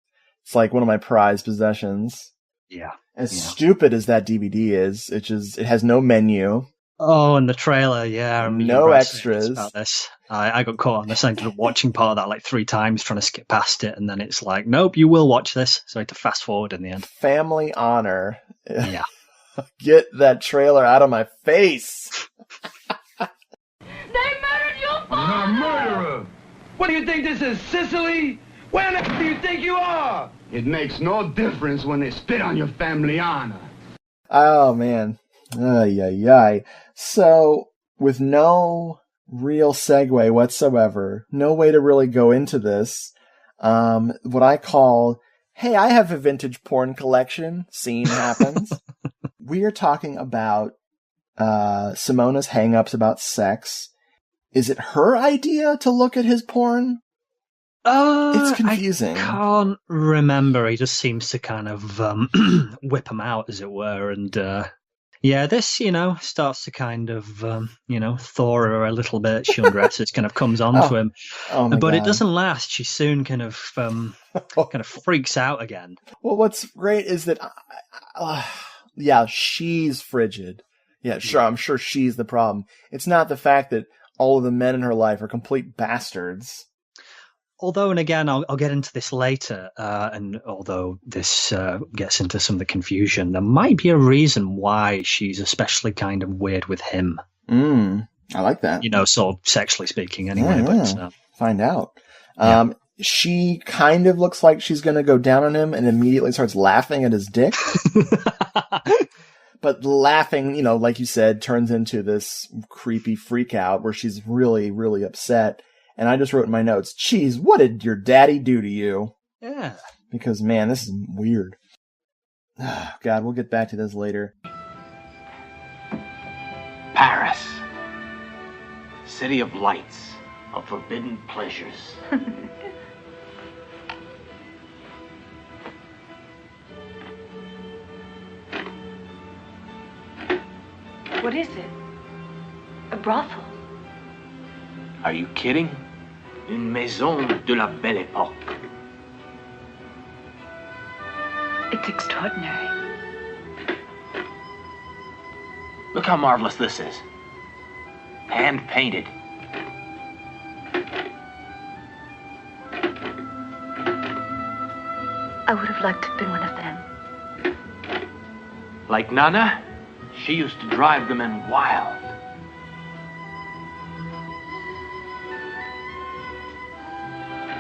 It's like one of my prized possessions. Yeah. As stupid as that DVD is, it has no menu. Oh, and the trailer, yeah. No extras. About this. I got caught on this. I ended up watching part of that like 3 times, trying to skip past it, and then it's like, nope, you will watch this. So I had to fast forward in the end. Family honor. Yeah. Get that trailer out of my face. They murdered your father! You're not a murderer! What do you think this is, Sicily? Where the hell do you think you are? It makes no difference when they spit on your family honor. Oh, man. Ay. So, with no real segue whatsoever, no way to really go into this, what I call, hey, I have a vintage porn collection scene happens. We are talking about Simona's hang-ups about sex. Is it her idea to look at his porn? It's confusing. I can't remember. He just seems to kind of whip them out, as it were. And this, starts to kind of, thaw her a little bit. She undresses, kind of comes onto him. Oh my but God. it doesn't last. She soon kind of freaks out again. Well, what's great is that, she's frigid. Yeah, sure. I'm sure she's the problem. It's not the fact that all of the men in her life are complete bastards. Although, and again, I'll get into this later, and although this gets into some of the confusion, there might be a reason why she's especially kind of weird with him. I like that. Sort of sexually speaking anyway. Yeah. But find out. She kind of looks like she's going to go down on him and immediately starts laughing at his dick. But laughing, like you said, turns into this creepy freak out where she's really, really upset. And I just wrote in my notes, geez, what did your daddy do to you? Yeah. Because, man, this is weird. God, we'll get back to this later. Paris. City of lights, of forbidden pleasures. What is it? A brothel? Are you kidding? Une maison de la belle époque. It's extraordinary. Look how marvelous this is. Hand-painted. I would have liked to have been one of them. Like Nana, she used to drive the men wild.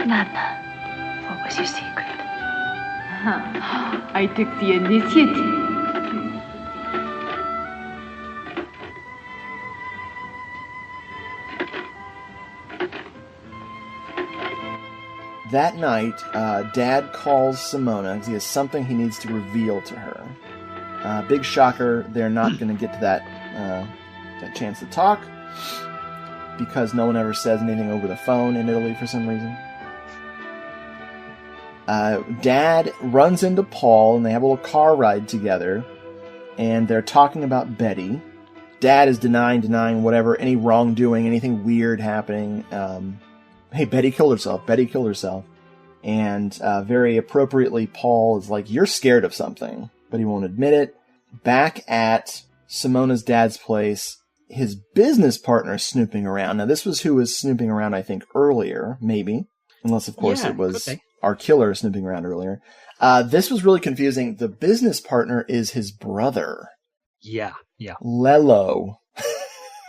Nana, what was your secret? I took the initiative. That night, Dad calls Simona because he has something he needs to reveal to her. Big shocker, they're not going to get to that chance to talk because no one ever says anything over the phone in Italy for some reason. Dad runs into Paul and they have a little car ride together and they're talking about Betty. Dad is denying whatever, any wrongdoing, anything weird happening. Hey, Betty killed herself. And very appropriately, Paul is like, you're scared of something, but he won't admit it. Back at Simona's dad's place, his business partner is snooping around. Now, this was who was snooping around, I think, earlier, maybe. Unless, of course, it was our killer snooping around earlier. This was really confusing. The business partner is his brother. Yeah. Lello,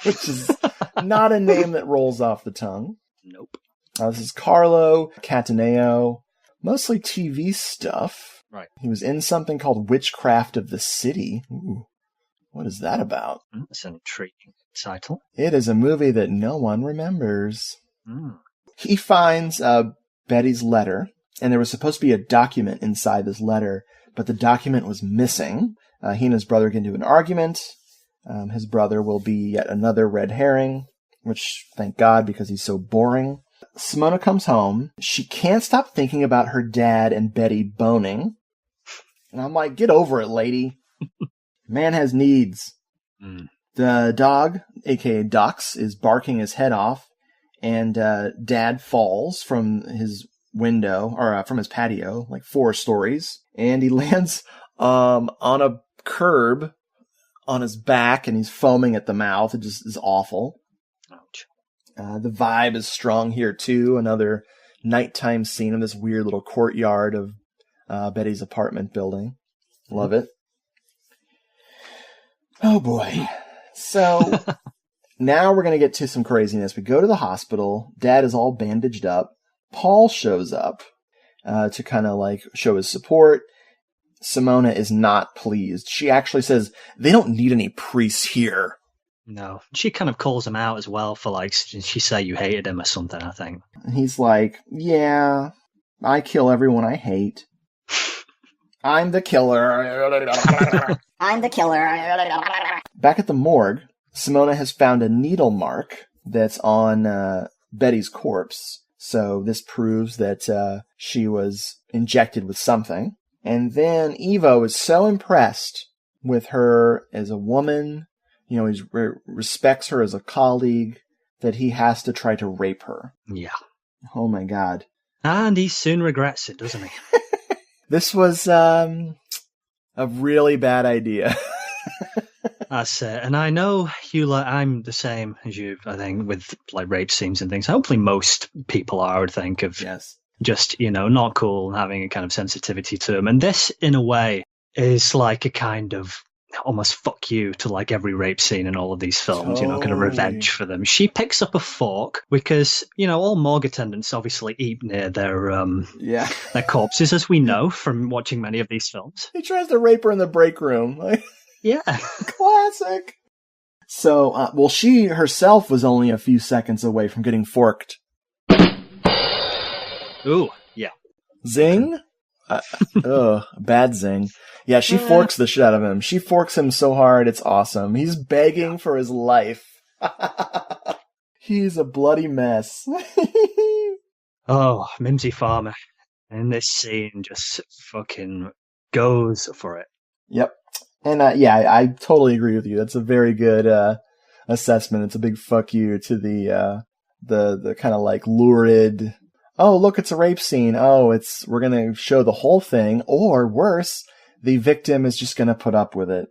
which is not a name that rolls off the tongue. Nope. This is Carlo Cataneo, mostly TV stuff. Right. He was in something called Witchcraft of the City. Ooh, what is that about? That's an intriguing title. It is a movie that no one remembers. Mm. He finds Betty's letter, and there was supposed to be a document inside this letter, but the document was missing. He and his brother get into an argument. His brother will be yet another red herring, which, thank God, because he's so boring. Simona comes home. She can't stop thinking about her dad and Betty boning. And I'm like, get over it, lady. Man has needs. Mm. The dog, aka Dux, is barking his head off. And Dad falls from his window, or from his patio, like 4 stories. And he lands on a curb on his back, and he's foaming at the mouth. It just is awful. Ouch. The vibe is strong here, too. Another nighttime scene of this weird little courtyard of Betty's apartment building. Love it. Oh, boy. So, now we're going to get to some craziness. We go to the hospital. Dad is all bandaged up. Paul shows up to kind of like show his support. Simona is not pleased. She actually says, they don't need any priests here. No. She kind of calls him out as well for, like, she said you hated him or something, I think. He's like, yeah, I kill everyone I hate. I'm the killer. I'm the killer. Back at the morgue, Simona has found a needle mark that's on Betty's corpse. So this proves that she was injected with something. And then Ivo is so impressed with her as a woman, you know, he respects her as a colleague, that he has to try to rape her. Yeah. Oh my God. And he soon regrets it, doesn't he? This was a really bad idea. That's it. And I know, Hugh, I'm the same as you, I think, with like rape scenes and things. Hopefully most people are, I would think, of just, you know, not cool, having a kind of sensitivity to them. And this, in a way, is like a kind of almost fuck you to like every rape scene in all of these films, you know, kind of revenge for them. She picks up a fork because, you know, all morgue attendants obviously eat near their corpses, as we know from watching many of these films. He tries to rape her in the break room. Yeah. Classic. So, well, she herself was only a few seconds away from getting forked. Ooh, yeah. Zing? Bad zing. Yeah, she forks the shit out of him. She forks him so hard, it's awesome. He's begging for his life. He's a bloody mess. Oh, Mimsy Farmer in this scene just fucking goes for it. Yep. And I totally agree with you. That's a very good assessment. It's a big fuck you to the kind of like lurid, oh, look, it's a rape scene. Oh, we're going to show the whole thing. Or worse, the victim is just going to put up with it.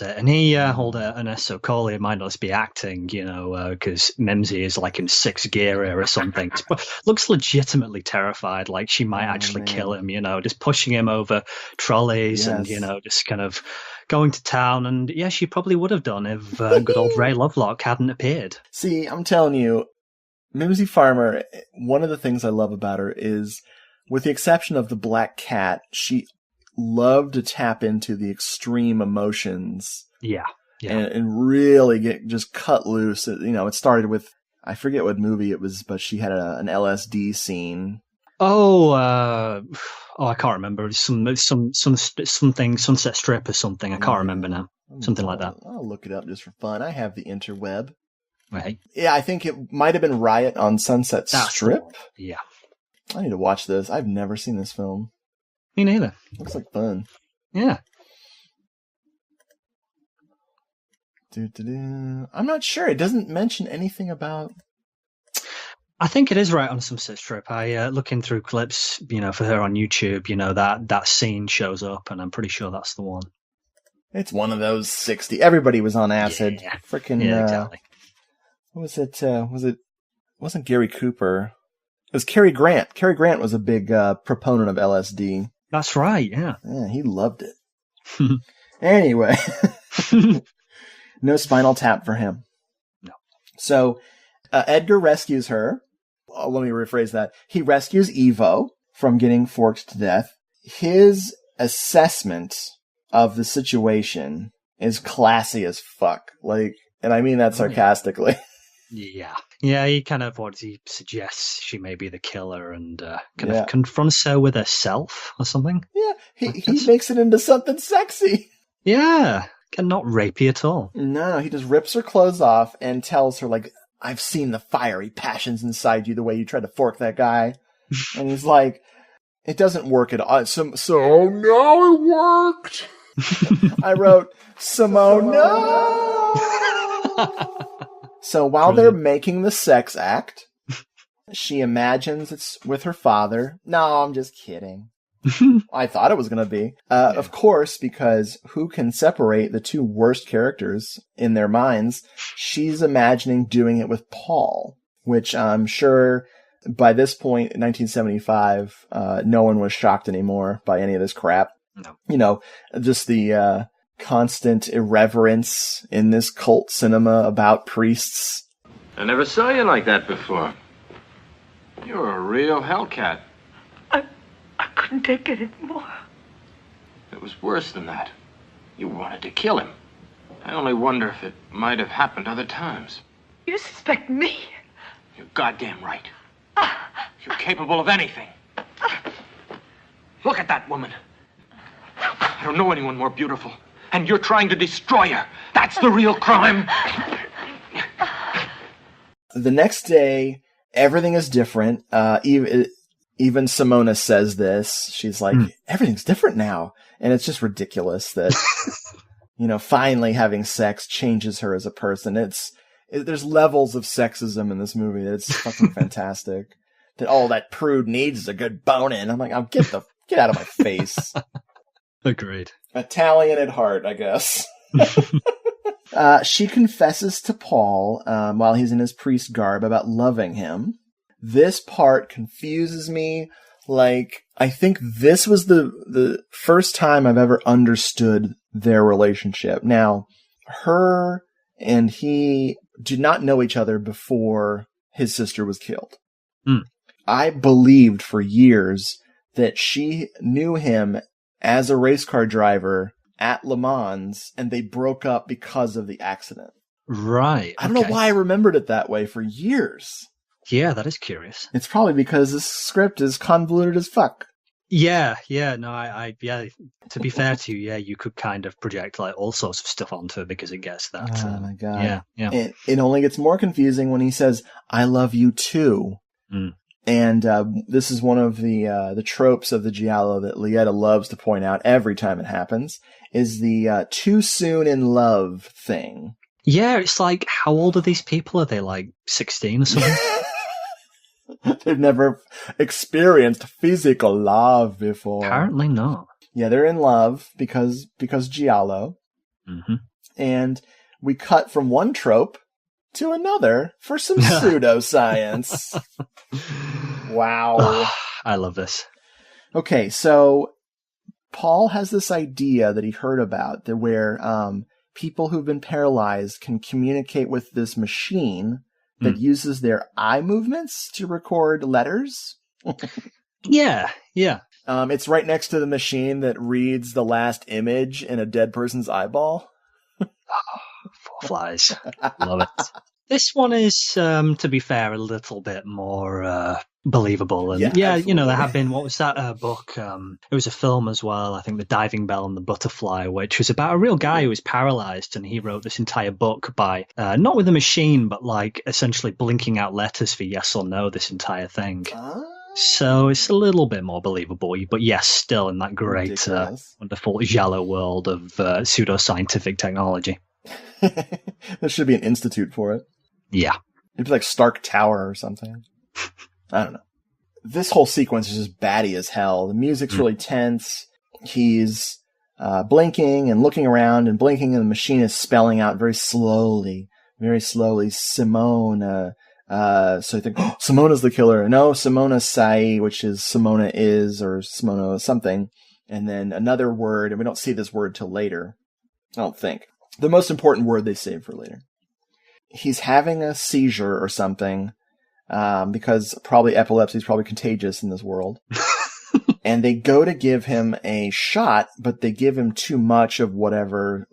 And he hold Ernesto Colli might not just be acting, because Mimsy is like in sixth gear or something. But looks legitimately terrified, like she might actually kill him, just pushing him over trolleys and, just kind of going to town. And yeah, she probably would have done if good old Ray Lovelock hadn't appeared. See, I'm telling you, Mimsy Farmer, one of the things I love about her is, with the exception of the black cat, she loved to tap into the extreme emotions. Yeah. And really just cut loose. It started with, I forget what movie it was, but she had an LSD scene. I can't remember. Something, Sunset Strip or something. I can't remember now. Something like that. I'll look it up just for fun. I have the interweb. Right. Yeah, I think it might have been Riot on Sunset Strip. Yeah. I need to watch this. I've never seen this film. Me neither. Looks like fun. Yeah. I'm not sure. It doesn't mention anything about... I think it is right on Sunset Strip. I looking through clips, for her on YouTube, that scene shows up, and I'm pretty sure that's the one. It's one of those 60. Everybody was on acid. Yeah. Freaking. Yeah, exactly. What was it? It wasn't Gary Cooper. It was Cary Grant. Cary Grant was a big proponent of LSD. That's right. Yeah. Yeah, he loved it. Anyway, no Spinal Tap for him. No. So Edgar rescues her. Let me rephrase that. He rescues Evo from getting forked to death. His assessment of the situation is classy as fuck. And I mean that sarcastically. Yeah. Yeah, he kind of, he suggests she may be the killer and kind of confronts her with herself or something. Yeah, he makes it into something sexy. Yeah, not rapey at all. No, he just rips her clothes off and tells her, I've seen the fiery passions inside you the way you tried to fork that guy. And he's like, it doesn't work at all. So now it worked. I wrote, Simone, no! So while they're making the sex act, she imagines it's with her father. No, I'm just kidding. I thought it was going to be. Of course, because who can separate the two worst characters in their minds? She's imagining doing it with Paul, which I'm sure by this point in 1975, no one was shocked anymore by any of this crap. No. Just the constant irreverence in this cult cinema about priests. I never saw you like that before. You're a real hellcat. I couldn't take it anymore. It was worse than that. You wanted to kill him. I only wonder if it might have happened other times. You suspect me? You're goddamn right. You're capable of anything. Look at that woman. I don't know anyone more beautiful. And you're trying to destroy her. That's the real crime. The next day, everything is different. Even Simona says this. She's like, everything's different now. And it's just ridiculous that, finally having sex changes her as a person. There's levels of sexism in this movie. It's fucking fantastic. That all that prude needs is a good bone-in. I'm like, get out of my face. Agreed. Italian at heart, I guess. She confesses to Paul while he's in his priest garb about loving him. This part confuses me. I think this was the first time I've ever understood their relationship. Now, her and he did not know each other before his sister was killed. I believed for years that she knew him as a race car driver at Le Mans, and they broke up because of the accident. Right. I don't know why I remembered it that way for years. Yeah, that is curious. It's probably because this script is convoluted as fuck. Yeah, no, to be fair to you, you could kind of project all sorts of stuff onto it because it gets that. Oh my God. Yeah. It only gets more confusing when he says, I love you too. And this is one of the tropes of the Giallo that Lieta loves to point out every time it happens, is the too soon in love thing. Yeah, it's like, how old are these people? Are they 16 or something? They've never experienced physical love before. Apparently not. Yeah, they're in love because Giallo. Mm-hmm. And we cut from one trope to another for some pseudoscience. Wow. I love this. Okay, so Paul has this idea that he heard about that where people who've been paralyzed can communicate with this machine that uses their eye movements to record letters. Yeah. It's right next to the machine that reads the last image in a dead person's eyeball. Four flies. Love it. This one is, to be fair, a little bit more believable. And there have been, what was that book? It was a film as well, I think The Diving Bell and the Butterfly, which was about a real guy who was paralyzed, and he wrote this entire book by, not with a machine, but like essentially blinking out letters for yes or no, this entire thing. So it's a little bit more believable, but yes, still in that great, wonderful Giallo world of pseudoscientific technology. There should be an institute for it. Yeah. It'd be like Stark Tower or something. I don't know. This whole sequence is just batty as hell. The music's really tense. He's blinking and looking around and blinking, and the machine is spelling out very slowly, Simone. So I think, Simona's the killer. No, Simona Sai, which is Simona is, or Simona something. And then another word, and we don't see this word till later. I don't think. The most important word they save for later. He's having a seizure or something, because probably epilepsy is probably contagious in this world. And they go to give him a shot, but they give him too much of whatever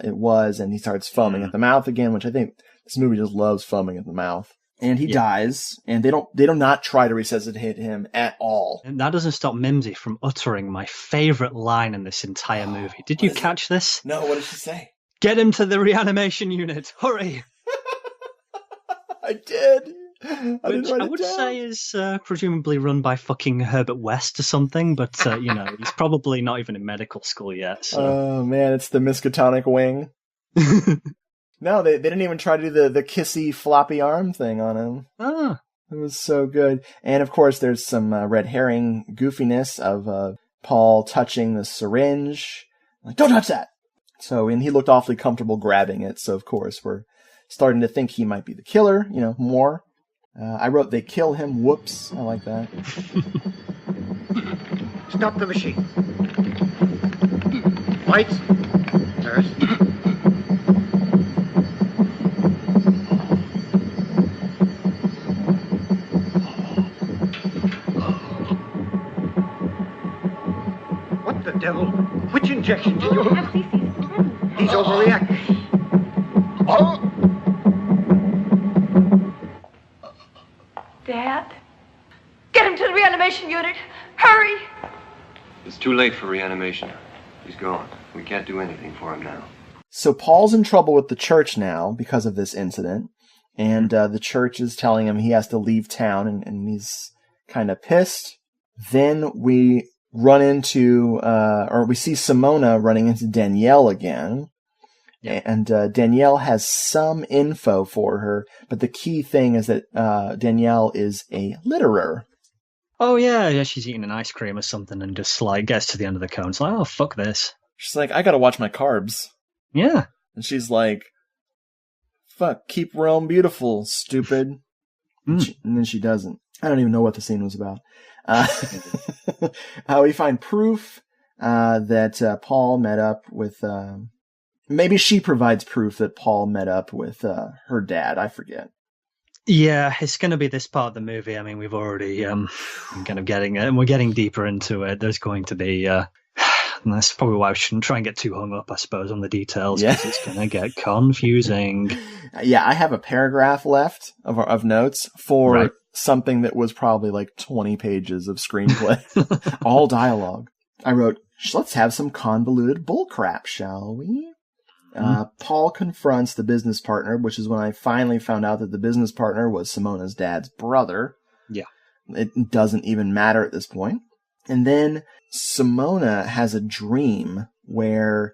it was, and he starts foaming at the mouth again, which I think this movie just loves foaming at the mouth. And he dies, and they do not try to resuscitate him at all. And that doesn't stop Mimsy from uttering my favorite line in this entire movie. Did you catch this? No, what did she say? Get him to the reanimation unit. Hurry! I did. Which I would say is presumably run by fucking Herbert West or something, but, he's probably not even in medical school yet. So. Oh, man, it's the Miskatonic wing. No, they didn't even try to do the kissy floppy arm thing on him. Ah. It was so good. And, of course, there's some red herring goofiness of Paul touching the syringe. Like, don't touch that! And he looked awfully comfortable grabbing it, so, of course, we're starting to think he might be the killer, more. I wrote, they kill him, whoops. I like that. Stop the machine. Lights. Nurse. What the devil? Which injection did you... He's overreacting. Dad? Get him to the reanimation unit. Hurry! It's too late for reanimation. He's gone. We can't do anything for him now. So Paul's in trouble with the church now because of this incident. And the church is telling him he has to leave town, and he's kind of pissed. Then we run into, or we see Simona running into Danielle again. Yeah. And Danielle has some info for her, but the key thing is that Danielle is a litterer. Oh, yeah, she's eating an ice cream or something and just, gets to the end of the cone. It's like, oh, fuck this. She's like, I gotta watch my carbs. Yeah. And she's like, fuck, keep Rome beautiful, stupid. And then she doesn't. I don't even know what the scene was about. We find proof that Paul met up with... maybe she provides proof that Paul met up with her dad. I forget. Yeah, it's going to be this part of the movie. I mean, we've already kind of getting it, and we're getting deeper into it. There's going to be... and that's probably why we shouldn't try and get too hung up, I suppose, on the details, because it's going to get confusing. Yeah, I have a paragraph left of notes for something that was probably like 20 pages of screenplay. All dialogue. I wrote, let's have some convoluted bullcrap, shall we? Paul confronts the business partner, which is when I finally found out that the business partner was Simona's dad's brother. Yeah. It doesn't even matter at this point. And then Simona has a dream where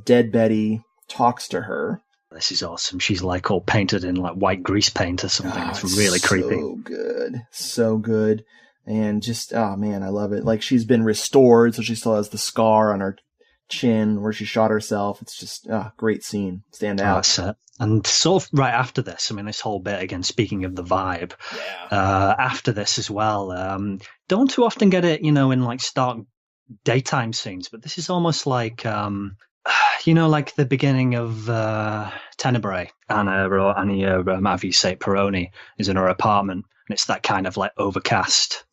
dead Betty talks to her. This is awesome. She's all painted in white grease paint or something. It's really creepy. So good. So good. And just, oh man, I love it. She's been restored, so she still has the scar on her chin where she shot herself. It's just great scene. Stand out. That's it. And sort of right after this, I mean, this whole bit, again, speaking of the vibe, after this as well, don't too often get it, in like stark daytime scenes, but this is almost like, like the beginning of Tenebrae. Anna Mavisate Peroni is in her apartment, and it's that kind of like overcast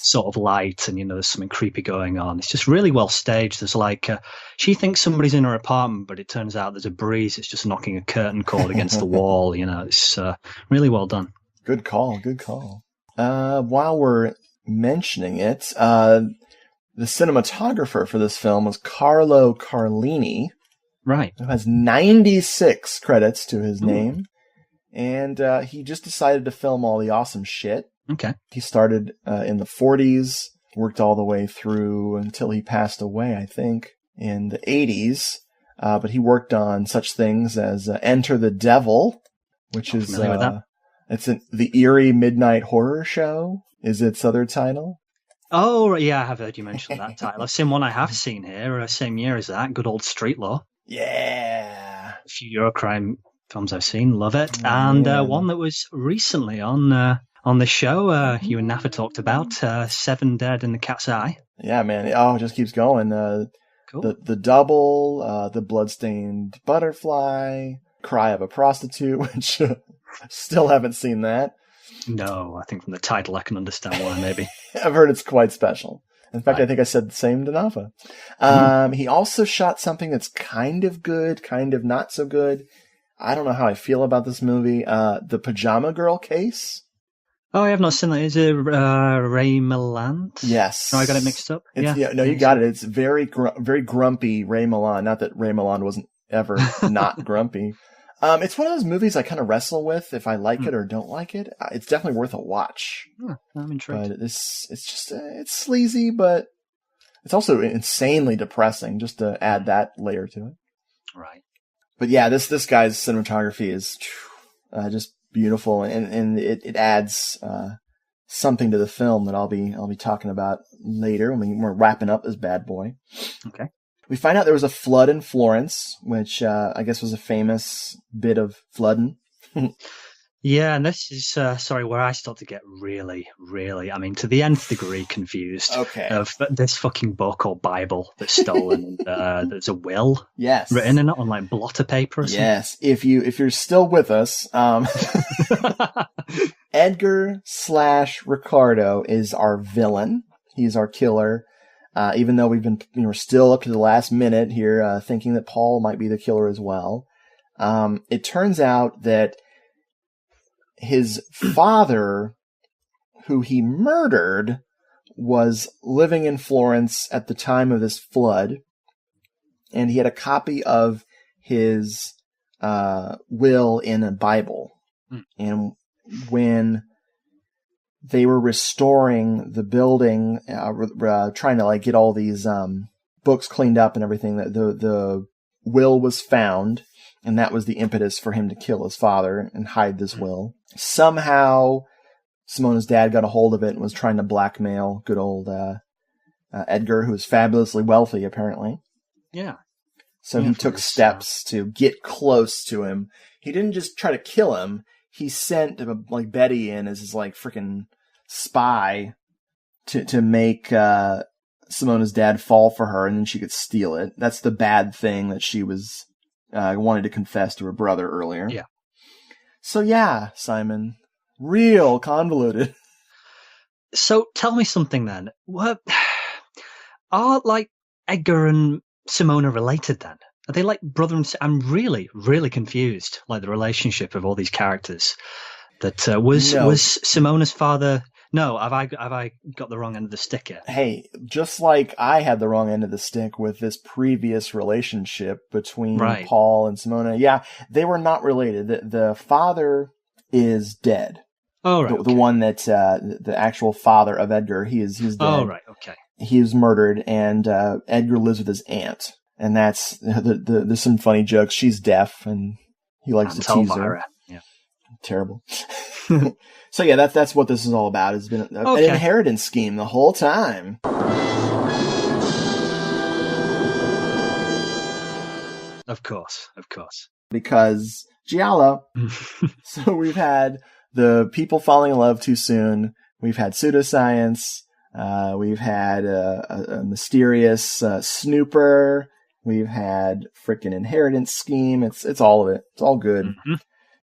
sort of light, and there's something creepy going on. It's just really well staged. There's like she thinks somebody's in her apartment, but it turns out there's a breeze. It's just knocking a curtain cord against the wall. It's really well done. Good call. While we're mentioning it, the cinematographer for this film was Carlo Carlini, right? Who has 96 credits to his name, and he just decided to film all the awesome shit. Okay. He started in the 40s, worked all the way through until he passed away, I think, in the 80s. But he worked on such things as Enter the Devil, which is the Eerie Midnight Horror Show, is its other title. Oh, yeah, I have heard you mention that title. I've seen one I have seen here, same year as that, Good Old Street Law. Yeah. A few Eurocrime films I've seen, love it. And one that was recently on the show, you and Naffa talked about, Seven Dead in the Cat's Eye. Yeah, man. It just keeps going. Cool. The Double, The Bloodstained Butterfly, Cry of a Prostitute, which still haven't seen that. No, I think from the title I can understand why, maybe. I've heard it's quite special. In fact, I think I said the same to Naffa. He also shot something that's kind of good, kind of not so good. I don't know how I feel about this movie. The Pajama Girl Case. Oh, I have not seen that. Is it Ray Milland? Yes. Oh, I got it mixed up. You got it. It's very grumpy Ray Milland. Not that Ray Milland wasn't ever not grumpy. It's one of those movies I kind of wrestle with if I like it or don't like it. It's definitely worth a watch. I'm intrigued. But it's sleazy, but it's also insanely depressing, just to add that layer to it. Right. But yeah, this guy's cinematography is just beautiful, and it adds something to the film that I'll be talking about later when we're wrapping up this bad boy. Okay. We find out there was a flood in Florence, which I guess was a famous bit of flooding. Yeah, and this is, where I start to get really, really, to the nth degree confused of this fucking book or Bible that's stolen. There's a will written in it on like blotter paper or something. Yes, if you're still with us, Edgar/Ricardo is our villain. He's our killer. Even though we're still up to the last minute here, thinking that Paul might be the killer as well. It turns out that his father, who he murdered, was living in Florence at the time of this flood, and he had a copy of his will in a Bible. And when they were restoring the building, trying to like get all these books cleaned up and everything, the will was found, and that was the impetus for him to kill his father and hide this will. Somehow, Simona's dad got a hold of it and was trying to blackmail good old Edgar, who was fabulously wealthy, apparently. Yeah. So he took steps to get close to him. He didn't just try to kill him. He sent like Betty in as his like freaking spy to make Simona's dad fall for her, and then she could steal it. That's the bad thing that she was wanted to confess to her brother earlier. Yeah. So yeah, Simon, real convoluted. So tell me something then. What are like Edgar and Simona related then? Are they like brother and sister? I'm really, really confused. Like the relationship of all these characters. That was Simona's father. No, have I got the wrong end of the stick here? Hey, just like I had the wrong end of the stick with this previous relationship between Paul and Simona. Yeah, they were not related. The father is dead. Oh, right. The one that the actual father of Edgar, he's dead. Oh, right. Okay. He was murdered, and Edgar lives with his aunt, and that's there's some funny jokes. She's deaf, and he likes to tease her. Yeah. Terrible. So yeah, that's what this is all about. It's been an inheritance scheme the whole time. Of course. Because Giallo. So we've had the people falling in love too soon. We've had pseudoscience. We've had a mysterious snooper. We've had frickin' inheritance scheme. It's all of it. It's all good. Mm-hmm.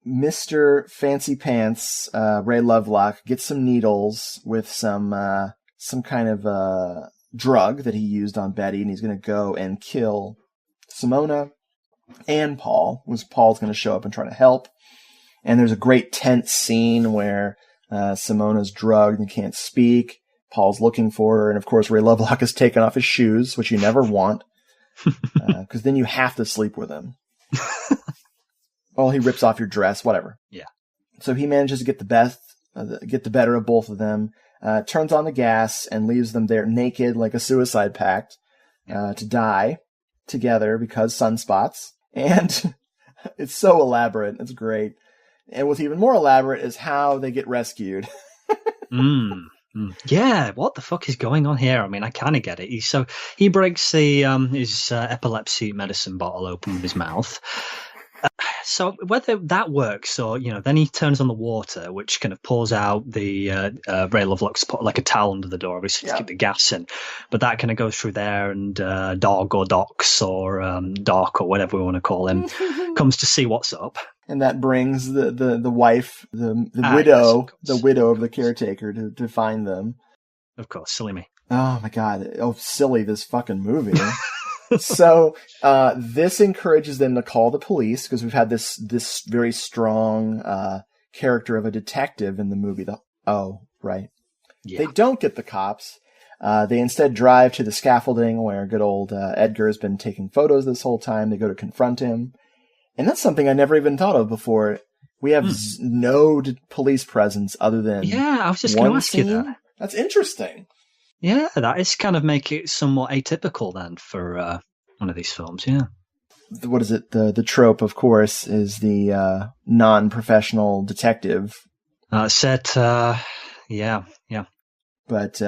Mr. Fancy Pants, Ray Lovelock, gets some needles with some kind of drug that he used on Betty, and he's going to go and kill Simona and Paul. Paul's going to show up and try to help. And there's a great tense scene where Simona's drugged and can't speak. Paul's looking for her, and of course Ray Lovelock has taken off his shoes, which you never want, because then you have to sleep with him. Well, he rips off your dress, whatever. Yeah. So he manages to get the better of both of them, turns on the gas, and leaves them there naked like a suicide pact to die together because sunspots. And it's so elaborate. It's great. And what's even more elaborate is how they get rescued. Yeah, what the fuck is going on here? I mean, I kind of get it. He breaks his epilepsy medicine bottle open with his mouth. So whether that works or, then he turns on the water, which kind of pours out the Ray Lovelock's put like a towel under the door, obviously to keep the gas in. But that kind of goes through there, and Dog or Docs or Doc or whatever we want to call him comes to see what's up. And that brings the wife, the widow, yes, the widow of the caretaker to find them. Of course, silly me. Oh my God. Oh, silly, this fucking movie. So, this encourages them to call the police because we've had this very strong, character of a detective in the movie. Right. Yeah. They don't get the cops. They instead drive to the scaffolding where good old, Edgar has been taking photos this whole time. They go to confront him. And that's something I never even thought of before. We have no police presence other than I was just going to ask you that. That's interesting. Yeah, that is kind of make it somewhat atypical then for one of these films, yeah. What is it? The trope, of course, is the non-professional detective. Yeah. But,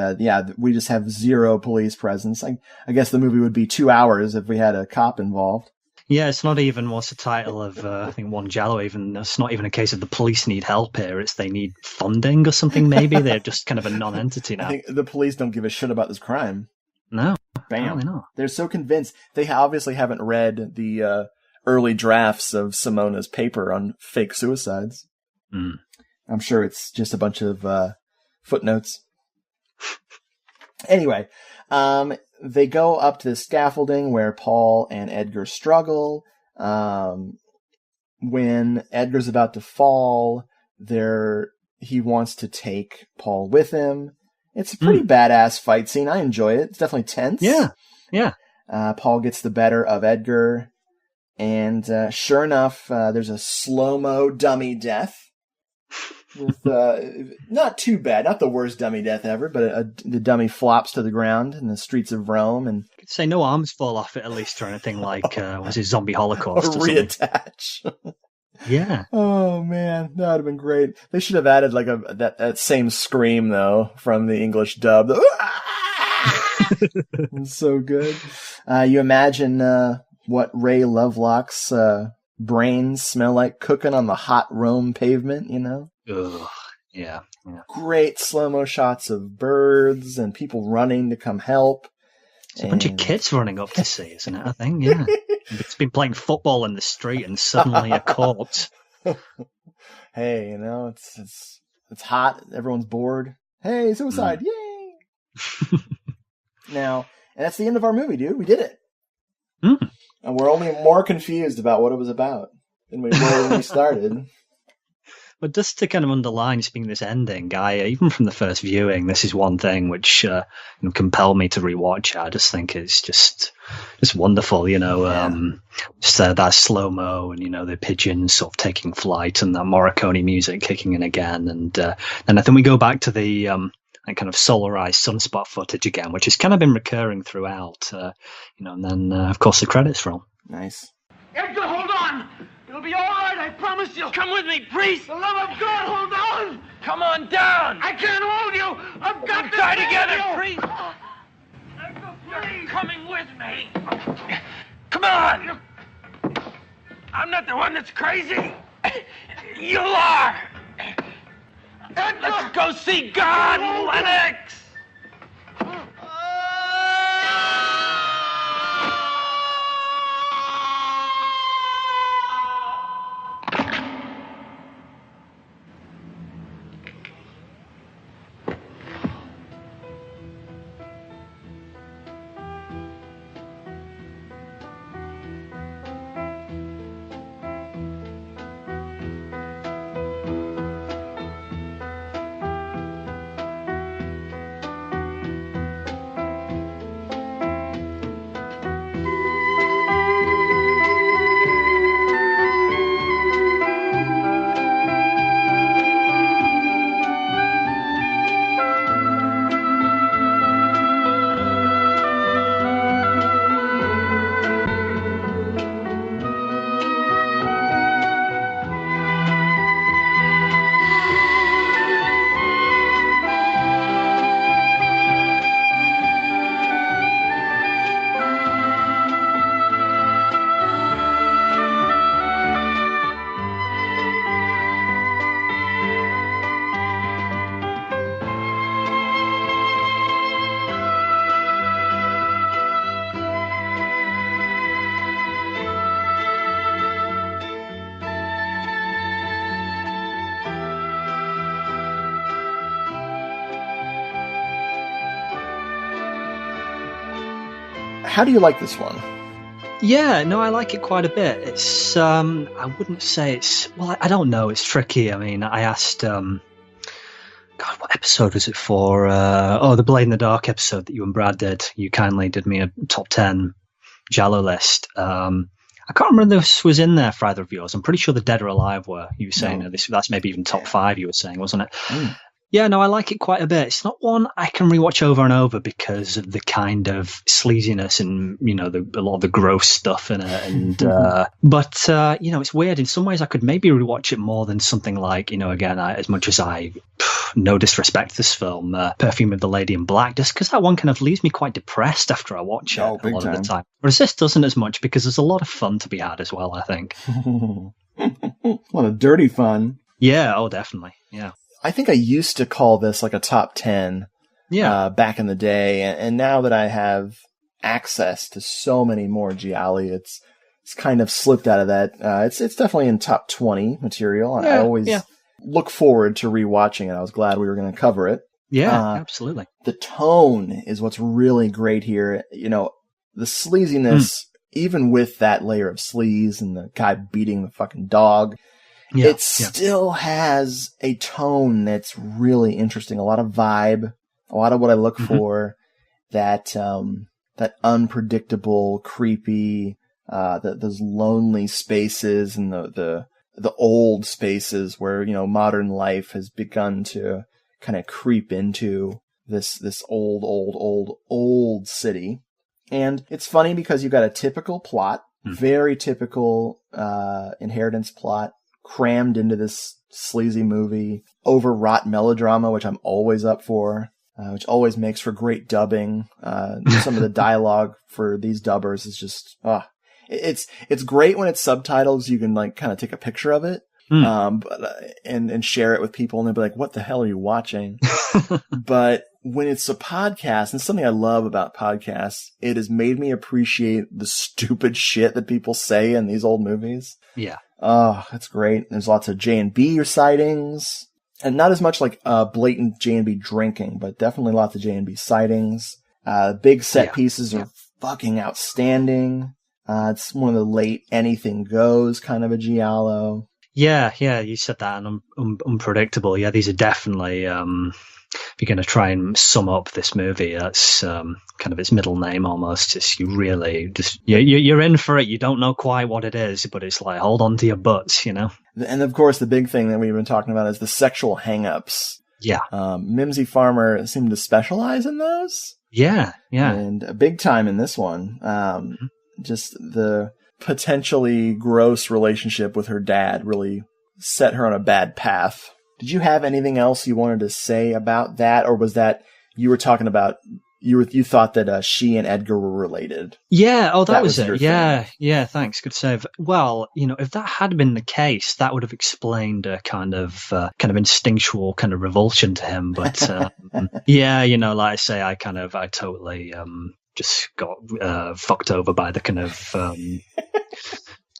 we just have zero police presence. I guess the movie would be 2 hours if we had a cop involved. Yeah, it's not even what's the title of, I think, one Giallo even. It's not even a case of the police need help here. It's they need funding or something, maybe. They're just kind of a non-entity now. I think the police don't give a shit about this crime. No. Bam. Not. They're so convinced. They obviously haven't read the early drafts of Simona's paper on fake suicides. I'm sure it's just a bunch of footnotes. Anyway, they go up to the scaffolding where Paul and Edgar struggle. When Edgar's about to fall, he wants to take Paul with him. It's a pretty badass fight scene. I enjoy it. It's definitely tense. Yeah. Paul gets the better of Edgar. And sure enough, there's a slow-mo dummy death. With not too bad, not the worst dummy death ever, but the dummy flops to the ground in the streets of Rome, and say no arms fall off it at least, or anything like was it Zombie Holocaust? Or reattach. Yeah. Oh man, that would have been great. They should have added like that same scream though from the English dub. It's so good. You imagine what Ray Lovelock's brains smell like cooking on the hot Rome pavement, Ugh, yeah. Great slow-mo shots of birds and people running to come help. It's a bunch of kids running up to see, isn't it? I think, yeah. It's been playing football in the street and suddenly a corpse. Hey, it's hot. Everyone's bored. Hey, suicide! Yay! Now, and that's the end of our movie, dude. We did it. And we're only more confused about what it was about than we were when we started. But just to kind of underline, speaking of this ending, even from the first viewing, this is one thing which compelled me to rewatch it. I just think it's just wonderful, just that slow-mo and, the pigeons sort of taking flight and that Morricone music kicking in again. And I think we go back to the kind of solarized sunspot footage again, which has kind of been recurring throughout, and then, of course, the credits roll. Nice. Edgar, hold on! It'll be all right, I promise you. Come with me, priest. The love of God, hold on. Come on down. I can't hold you. I've got to die together, you. priest. Edgar, please. You're coming with me. Come on. I'm not the one that's crazy. You are. Let's go see God, Lennox. How do you like this one? Yeah, no, I like it quite a bit. It's, I wouldn't say it's, well, I don't know, it's tricky. I mean, I asked, God, what episode was it for? The Blade in the Dark episode that you and Brad did. You kindly did me a top 10 Giallo list. I can't remember if this was in there for either of yours. I'm pretty sure the Dead or Alive were. You were saying that's maybe even top 5 you were saying, wasn't it? Mm. Yeah, no, I like it quite a bit. It's not one I can rewatch over and over because of the kind of sleaziness and, you know, a lot of the gross stuff in it. And but you know, it's weird. In some ways, I could maybe rewatch it more than something like, you know, again, as much as I, no disrespect to this film, Perfume of the Lady in Black, just because that one kind of leaves me quite depressed after I watch it a lot of the time. Whereas this doesn't as much because there's a lot of fun to be had as well, I think. A lot of dirty fun. Yeah, oh, definitely. Yeah. I think I used to call this like a top 10 back in the day. And now that I have access to so many more Gialli, it's kind of slipped out of that. It's definitely in top 20 material. And I always look forward to rewatching it. I was glad we were going to cover it. Yeah, absolutely. The tone is what's really great here. You know, the sleaziness, even with that layer of sleaze and the guy beating the fucking dog, it still has a tone that's really interesting. A lot of vibe, a lot of what I look for, that unpredictable, creepy, those lonely spaces and the old spaces where, you know, modern life has begun to kind of creep into this old city. And it's funny because you've got a typical plot, very typical inheritance plot, crammed into this sleazy movie, overwrought melodrama, which I'm always up for, which always makes for great dubbing. Some of the dialogue for these dubbers is just, it's great when it's subtitled, so you can like kind of take a picture of it, and share it with people, and they'll be like, "What the hell are you watching?" But when it's a podcast, and something I love about podcasts, it has made me appreciate the stupid shit that people say in these old movies. Yeah. Oh, that's great. There's lots of J&B sightings, and not as much like blatant J&B drinking, but definitely lots of J&B sightings. Big set pieces are fucking outstanding. It's one of the late anything goes kind of a giallo. Yeah, you said that, and unpredictable. Yeah, these are definitely, if you're going to try and sum up this movie, that's kind of its middle name almost. It's you really just, you're in for it. You don't know quite what it is, but it's like, hold on to your butts, you know? And of course, the big thing that we've been talking about is the sexual hang-ups. Yeah. Mimsy Farmer seemed to specialize in those. Yeah. And big time in this one. Just the potentially gross relationship with her dad really set her on a bad path. Did you have anything else you wanted to say about that? Or was that, you were talking about, you thought that she and Edgar were related. Yeah, that was your it. Yeah, thanks. Good save. Well, if that had been the case, that would have explained a kind of instinctual kind of revulsion to him. But yeah, like I say, I totally just got fucked over by the kind of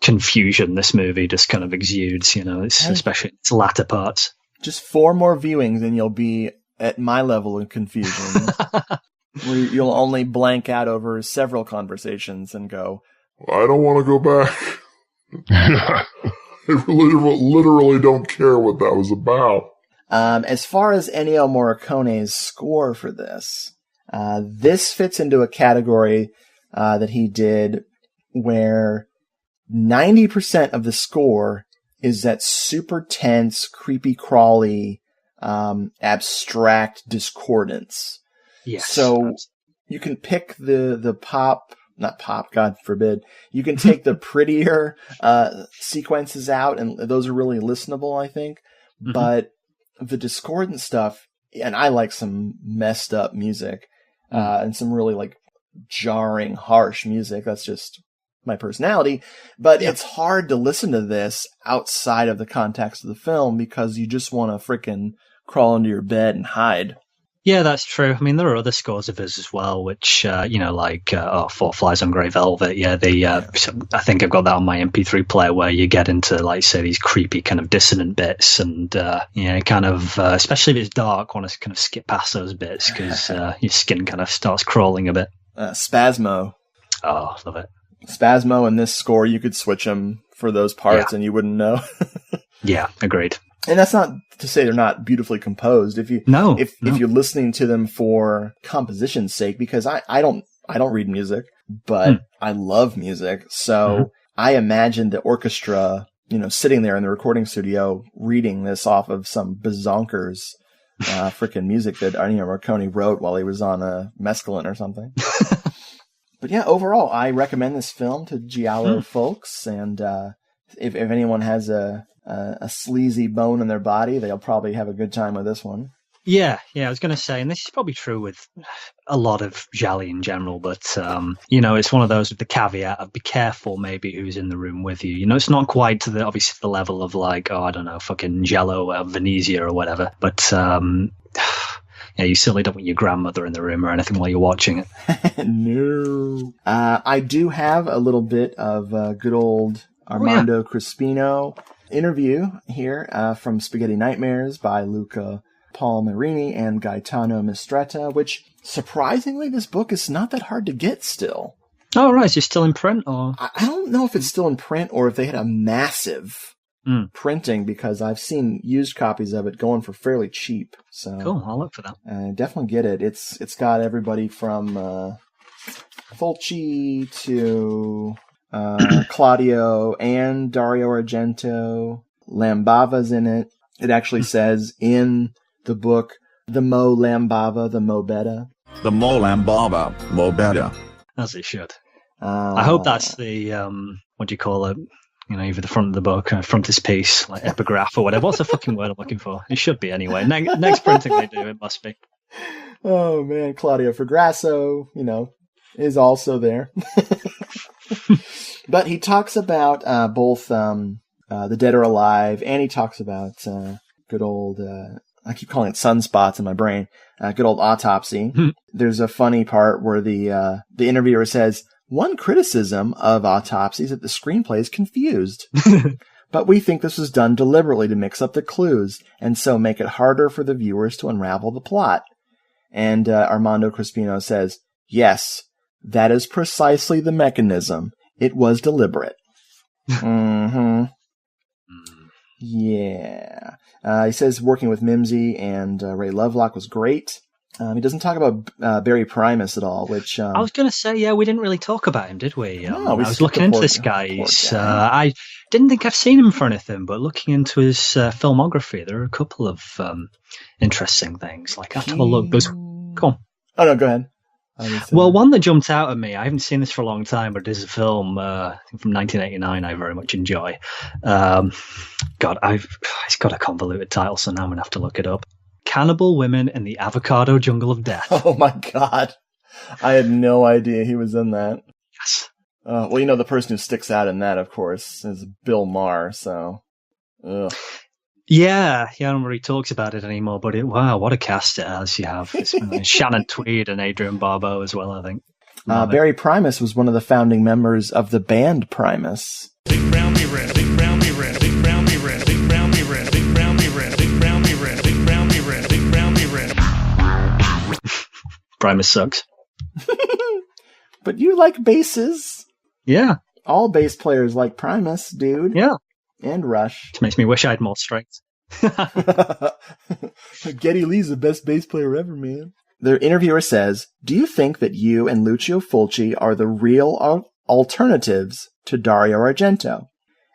confusion this movie just kind of exudes. Especially its latter parts. Just 4 more viewings and you'll be at my level of confusion. Where you'll only blank out over several conversations and go, I don't want to go back. I literally don't care what that was about. As far as Ennio Morricone's score for this, this fits into a category that he did where 90% of the score is that super tense, creepy crawly, abstract discordance. Yes. So you can pick the pop, not pop, God forbid. You can take the prettier sequences out, and those are really listenable, I think. Mm-hmm. But the discordant stuff, and I like some messed up music, and some really like jarring, harsh music. That's just my personality. But it's hard to listen to this outside of the context of the film because you just want to frickin' crawl into your bed and hide. Yeah, that's true. I mean, there are other scores of his as well, which, like Four Flies on Grey Velvet. Yeah, I think I've got that on my MP3 player where you get into, like, say, these creepy kind of dissonant bits and, especially if it's dark, want to kind of skip past those bits because your skin kind of starts crawling a bit. Spasmo. Oh, love it. Spasmo and this score, you could switch them for those parts and you wouldn't know. Yeah, agreed. And that's not to say they're not beautifully composed. If you're listening to them for composition's sake, because I don't read music, but I love music. So I imagine the orchestra, sitting there in the recording studio reading this off of some bazonkers freaking music that Ennio Morricone wrote while he was on a mescaline or something. But yeah, overall, I recommend this film to Giallo folks. And if anyone has a sleazy bone in their body, they'll probably have a good time with this one. Yeah, I was going to say, and this is probably true with a lot of Gialli in general, but, it's one of those with the caveat of be careful maybe who's in the room with you. It's not quite to the level of like, I don't know, fucking Giallo Venezia or whatever, but, you certainly don't want your grandmother in the room or anything while you're watching it. No. I do have a little bit of good old Armando Crispino interview here from Spaghetti Nightmares by Luca Palmerini and Gaetano Mistretta, which, surprisingly, this book is not that hard to get still. Oh, right. Is it still in print? Or I don't know if it's still in print or if they had a massive printing, because I've seen used copies of it going for fairly cheap. So cool. I'll look for that. Definitely get it. It's got everybody from Fulci to Claudio and Dario Argento. Lambava's in it. It actually says in the book, the Mo Lambava, the Mo Betta. The Mo Lambava, Mo Betta. As it should. I hope that's the, what do you call it? Either the front of the book, frontispiece, like epigraph or whatever. What's the fucking word I'm looking for? It should be anyway. Next printing they do, it must be. Oh man, Claudio Fragrasso, is also there. But he talks about both The Dead or Alive, and he talks about good old, I keep calling it sunspots in my brain, good old Autopsy. There's a funny part where the interviewer says, one criticism of Autopsy is that the screenplay is confused. But we think this was done deliberately to mix up the clues, and so make it harder for the viewers to unravel the plot. And Armando Crispino says, yes, that is precisely the mechanism. It was deliberate. Yeah. He says working with Mimsy and Ray Lovelock was great. He doesn't talk about Barry Primus at all, which... I was going to say, we didn't really talk about him, did we? No, I was looking into this guy. I didn't think I've seen him for anything, but looking into his filmography, there are a couple of interesting things. Like, I have to have a look. Go on. Oh, no, go ahead. Well, one that jumped out at me, I haven't seen this for a long time, but it is a film I think from 1989 I very much enjoy. It's got a convoluted title, so now I'm going to have to look it up. Cannibal Women in the Avocado Jungle of Death. Oh my God. I had no idea he was in that. Yes. Well, the person who sticks out in that, of course, is Bill Maher, so... Ugh. Yeah, I don't really talks about it anymore, but wow, what a cast it has. You have Shannon Tweed and Adrian Barbeau as well, I think. Barry Primus was one of the founding members of the band Primus. Big brown be red, big brown be red, big brown be red, big brown be red, big brown be red, big brown be red, big brown be red, big brown be red. Primus sucks. But you like basses. Yeah. All bass players like Primus, dude. Yeah. And Rush. It makes me wish I had more strength. Geddy Lee's the best bass player ever, man. The interviewer says, do you think that you and Lucio Fulci are the real alternatives to Dario Argento?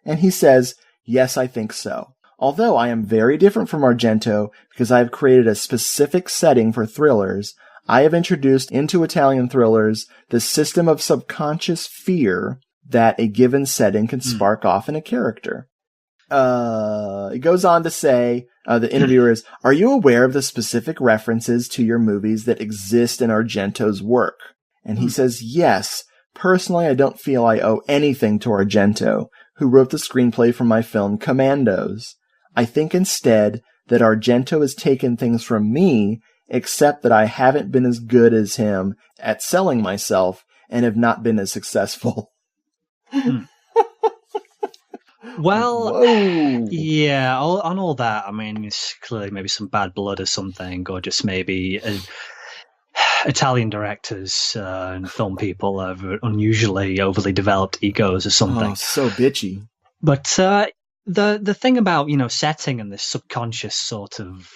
And he says, yes, I think so. Although I am very different from Argento because I have created a specific setting for thrillers, I have introduced into Italian thrillers the system of subconscious fear that a given setting can spark off in a character. It goes on to say, the interviewer is, are you aware of the specific references to your movies that exist in Argento's work? And he says, yes. Personally, I don't feel I owe anything to Argento, who wrote the screenplay for my film Commandos. I think instead that Argento has taken things from me, except that I haven't been as good as him at selling myself and have not been as successful. Well, whoa. Yeah, on all that, I mean, it's clearly maybe some bad blood or something, or just maybe Italian directors and film people have unusually overly developed egos or something. Oh, so bitchy. But the thing about, setting and this subconscious sort of...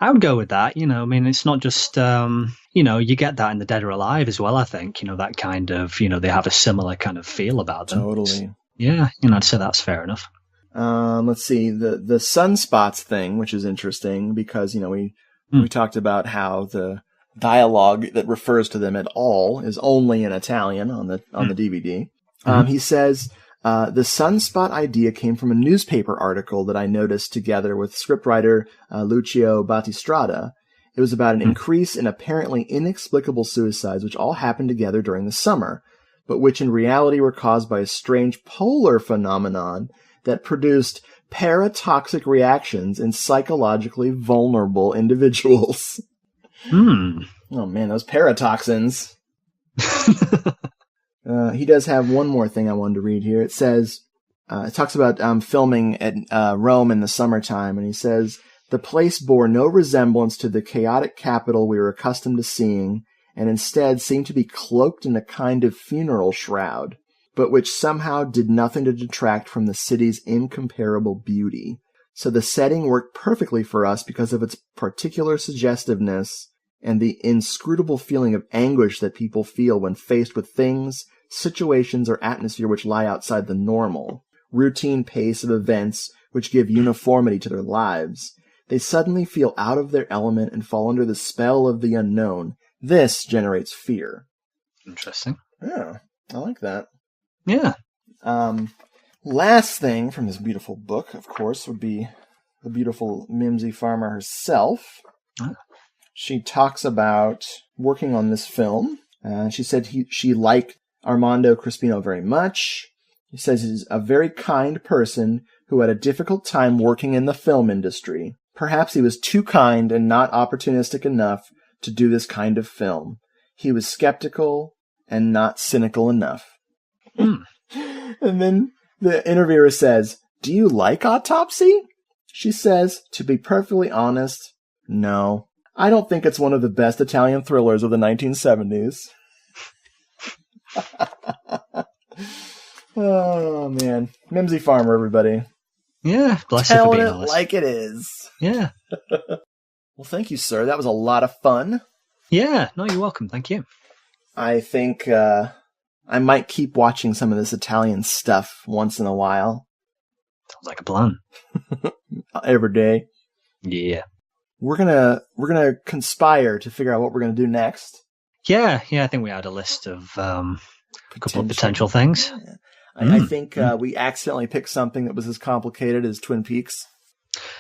I would go with that, I mean, it's not just, you get that in The Dead or Alive as well, I think, that kind of, they have a similar kind of feel about them. Totally. Yeah, I'd say that's fair enough. Let's see, the sunspots thing, which is interesting because, we talked about how the dialogue that refers to them at all is only in Italian on the DVD. He says, the sunspot idea came from a newspaper article that I noticed together with scriptwriter Lucio Battistrada. It was about an increase in apparently inexplicable suicides which all happened together during the summer, but which in reality were caused by a strange polar phenomenon that produced paratoxic reactions in psychologically vulnerable individuals. Oh man, those paratoxins. He does have one more thing I wanted to read here. It says, it talks about filming at Rome in the summertime, and he says, the place bore no resemblance to the chaotic capital we were accustomed to seeing, and instead seemed to be cloaked in a kind of funeral shroud, but which somehow did nothing to detract from the city's incomparable beauty. So the setting worked perfectly for us because of its particular suggestiveness and the inscrutable feeling of anguish that people feel when faced with things, situations, or atmosphere which lie outside the normal, routine pace of events which give uniformity to their lives. They suddenly feel out of their element and fall under the spell of the unknown. This generates fear. Interesting. Yeah, I like that. Yeah. Last thing from this beautiful book, of course, would be the beautiful Mimsy Farmer herself. Oh. She talks about working on this film. She said she liked Armando Crispino very much. He says he's a very kind person who had a difficult time working in the film industry. Perhaps he was too kind and not opportunistic enough to do this kind of film. He was skeptical and not cynical enough. And then the interviewer says, do you like Autopsy? She says, to be perfectly honest, no. I don't think it's one of the best Italian thrillers of the 1970s. Oh, man. Mimsy Farmer, everybody. Yeah, bless you for being honest. Like it is. Yeah. Well, thank you, sir. That was a lot of fun. Yeah, no, you're welcome. Thank you. I think I might keep watching some of this Italian stuff once in a while. Sounds like a plan. Every day. Yeah. We're gonna conspire to figure out what we're gonna do next. Yeah, I think we had a list of a couple of potential things. Yeah. I think we accidentally picked something that was as complicated as Twin Peaks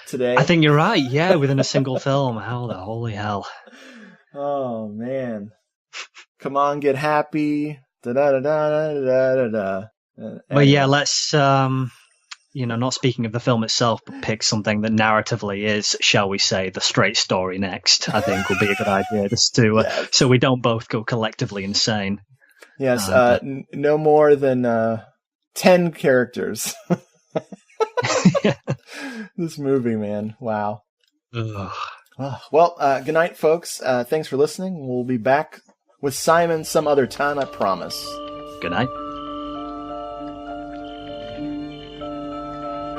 today. I think you're right, yeah, within a single film. Holy hell. Oh, man. come on, get happy. Da da da da da da da. Well, yeah, let's, not speaking of the film itself, but pick something that narratively is, shall we say, the straight story next. I think would be a good idea, just to so we don't both go collectively insane. Yes, no more than 10 characters. This movie, man. Wow. Well, good night, folks. Thanks for listening. We'll be back with Simon some other time, I promise. Good night.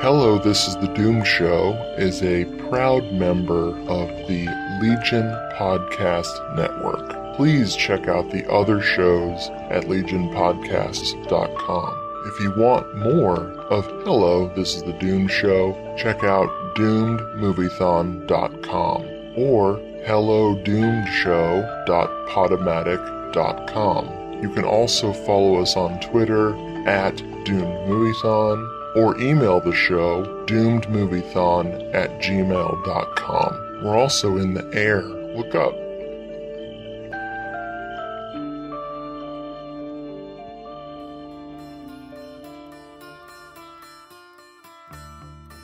Hello, This is the Doom Show is a proud member of the Legion Podcast Network. Please check out the other shows at legionpodcasts.com. If you want more of Hello, This is the Doom Show, check out doomedmoviethon.com or hellodoomedshow.podomatic.com. You can also follow us on Twitter at doomedmoviethon or email the show doomedmoviethon@gmail.com. We're also in the air. Look up.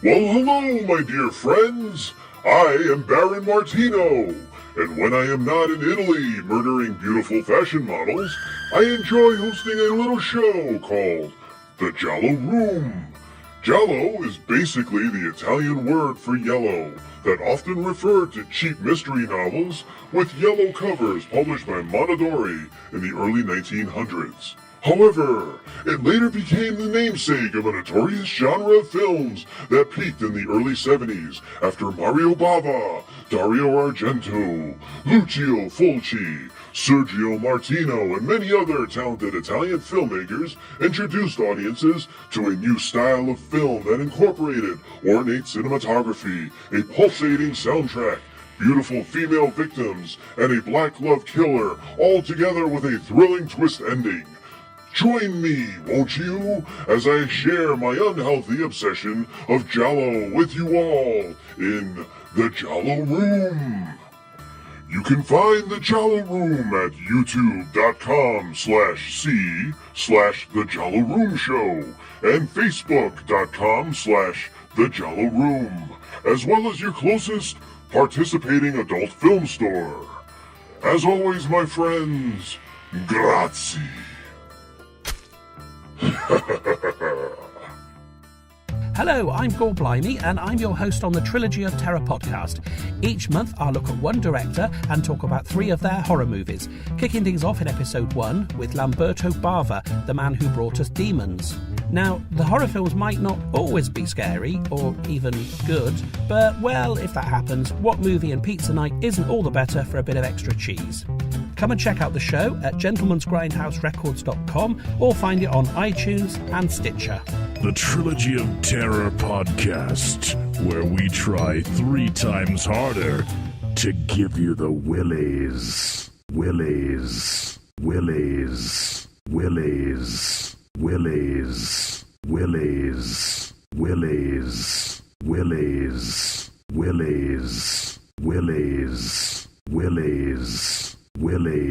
Well, hello, my dear friends. I am Baron Martino, and when I am not in Italy murdering beautiful fashion models, I enjoy hosting a little show called The Giallo Room. Giallo is basically the Italian word for yellow that often referred to cheap mystery novels with yellow covers published by Mondadori in the early 1900s. However, it later became the namesake of a notorious genre of films that peaked in the early 70s after Mario Bava, Dario Argento, Lucio Fulci, Sergio Martino, and many other talented Italian filmmakers introduced audiences to a new style of film that incorporated ornate cinematography, a pulsating soundtrack, beautiful female victims, and a black love killer, all together with a thrilling twist ending. Join me, won't you, as I share my unhealthy obsession of Giallo with you all in The Giallo Room. You can find The Giallo Room at youtube.com/c/The Giallo Room Show and facebook.com/The Giallo Room, as well as your closest participating adult film store. As always, my friends, grazie. Hello, I'm Gore Blimey, and I'm your host on the Trilogy of Terror podcast. Each month, I'll look at one director and talk about 3 of their horror movies, kicking things off in episode 1 with Lamberto Bava, the man who brought us Demons. Now, the horror films might not always be scary, or even good, but, well, if that happens, what movie and pizza night isn't all the better for a bit of extra cheese? Come and check out the show at gentlemansgrindhouserecords.com or find it on iTunes and Stitcher. The Trilogy of Terror podcast, where we try 3 times harder to give you the willies. Willies. Willies. Willies. Willies. Willies. Willies. Willies. Willies. Willies. Willies. Willies.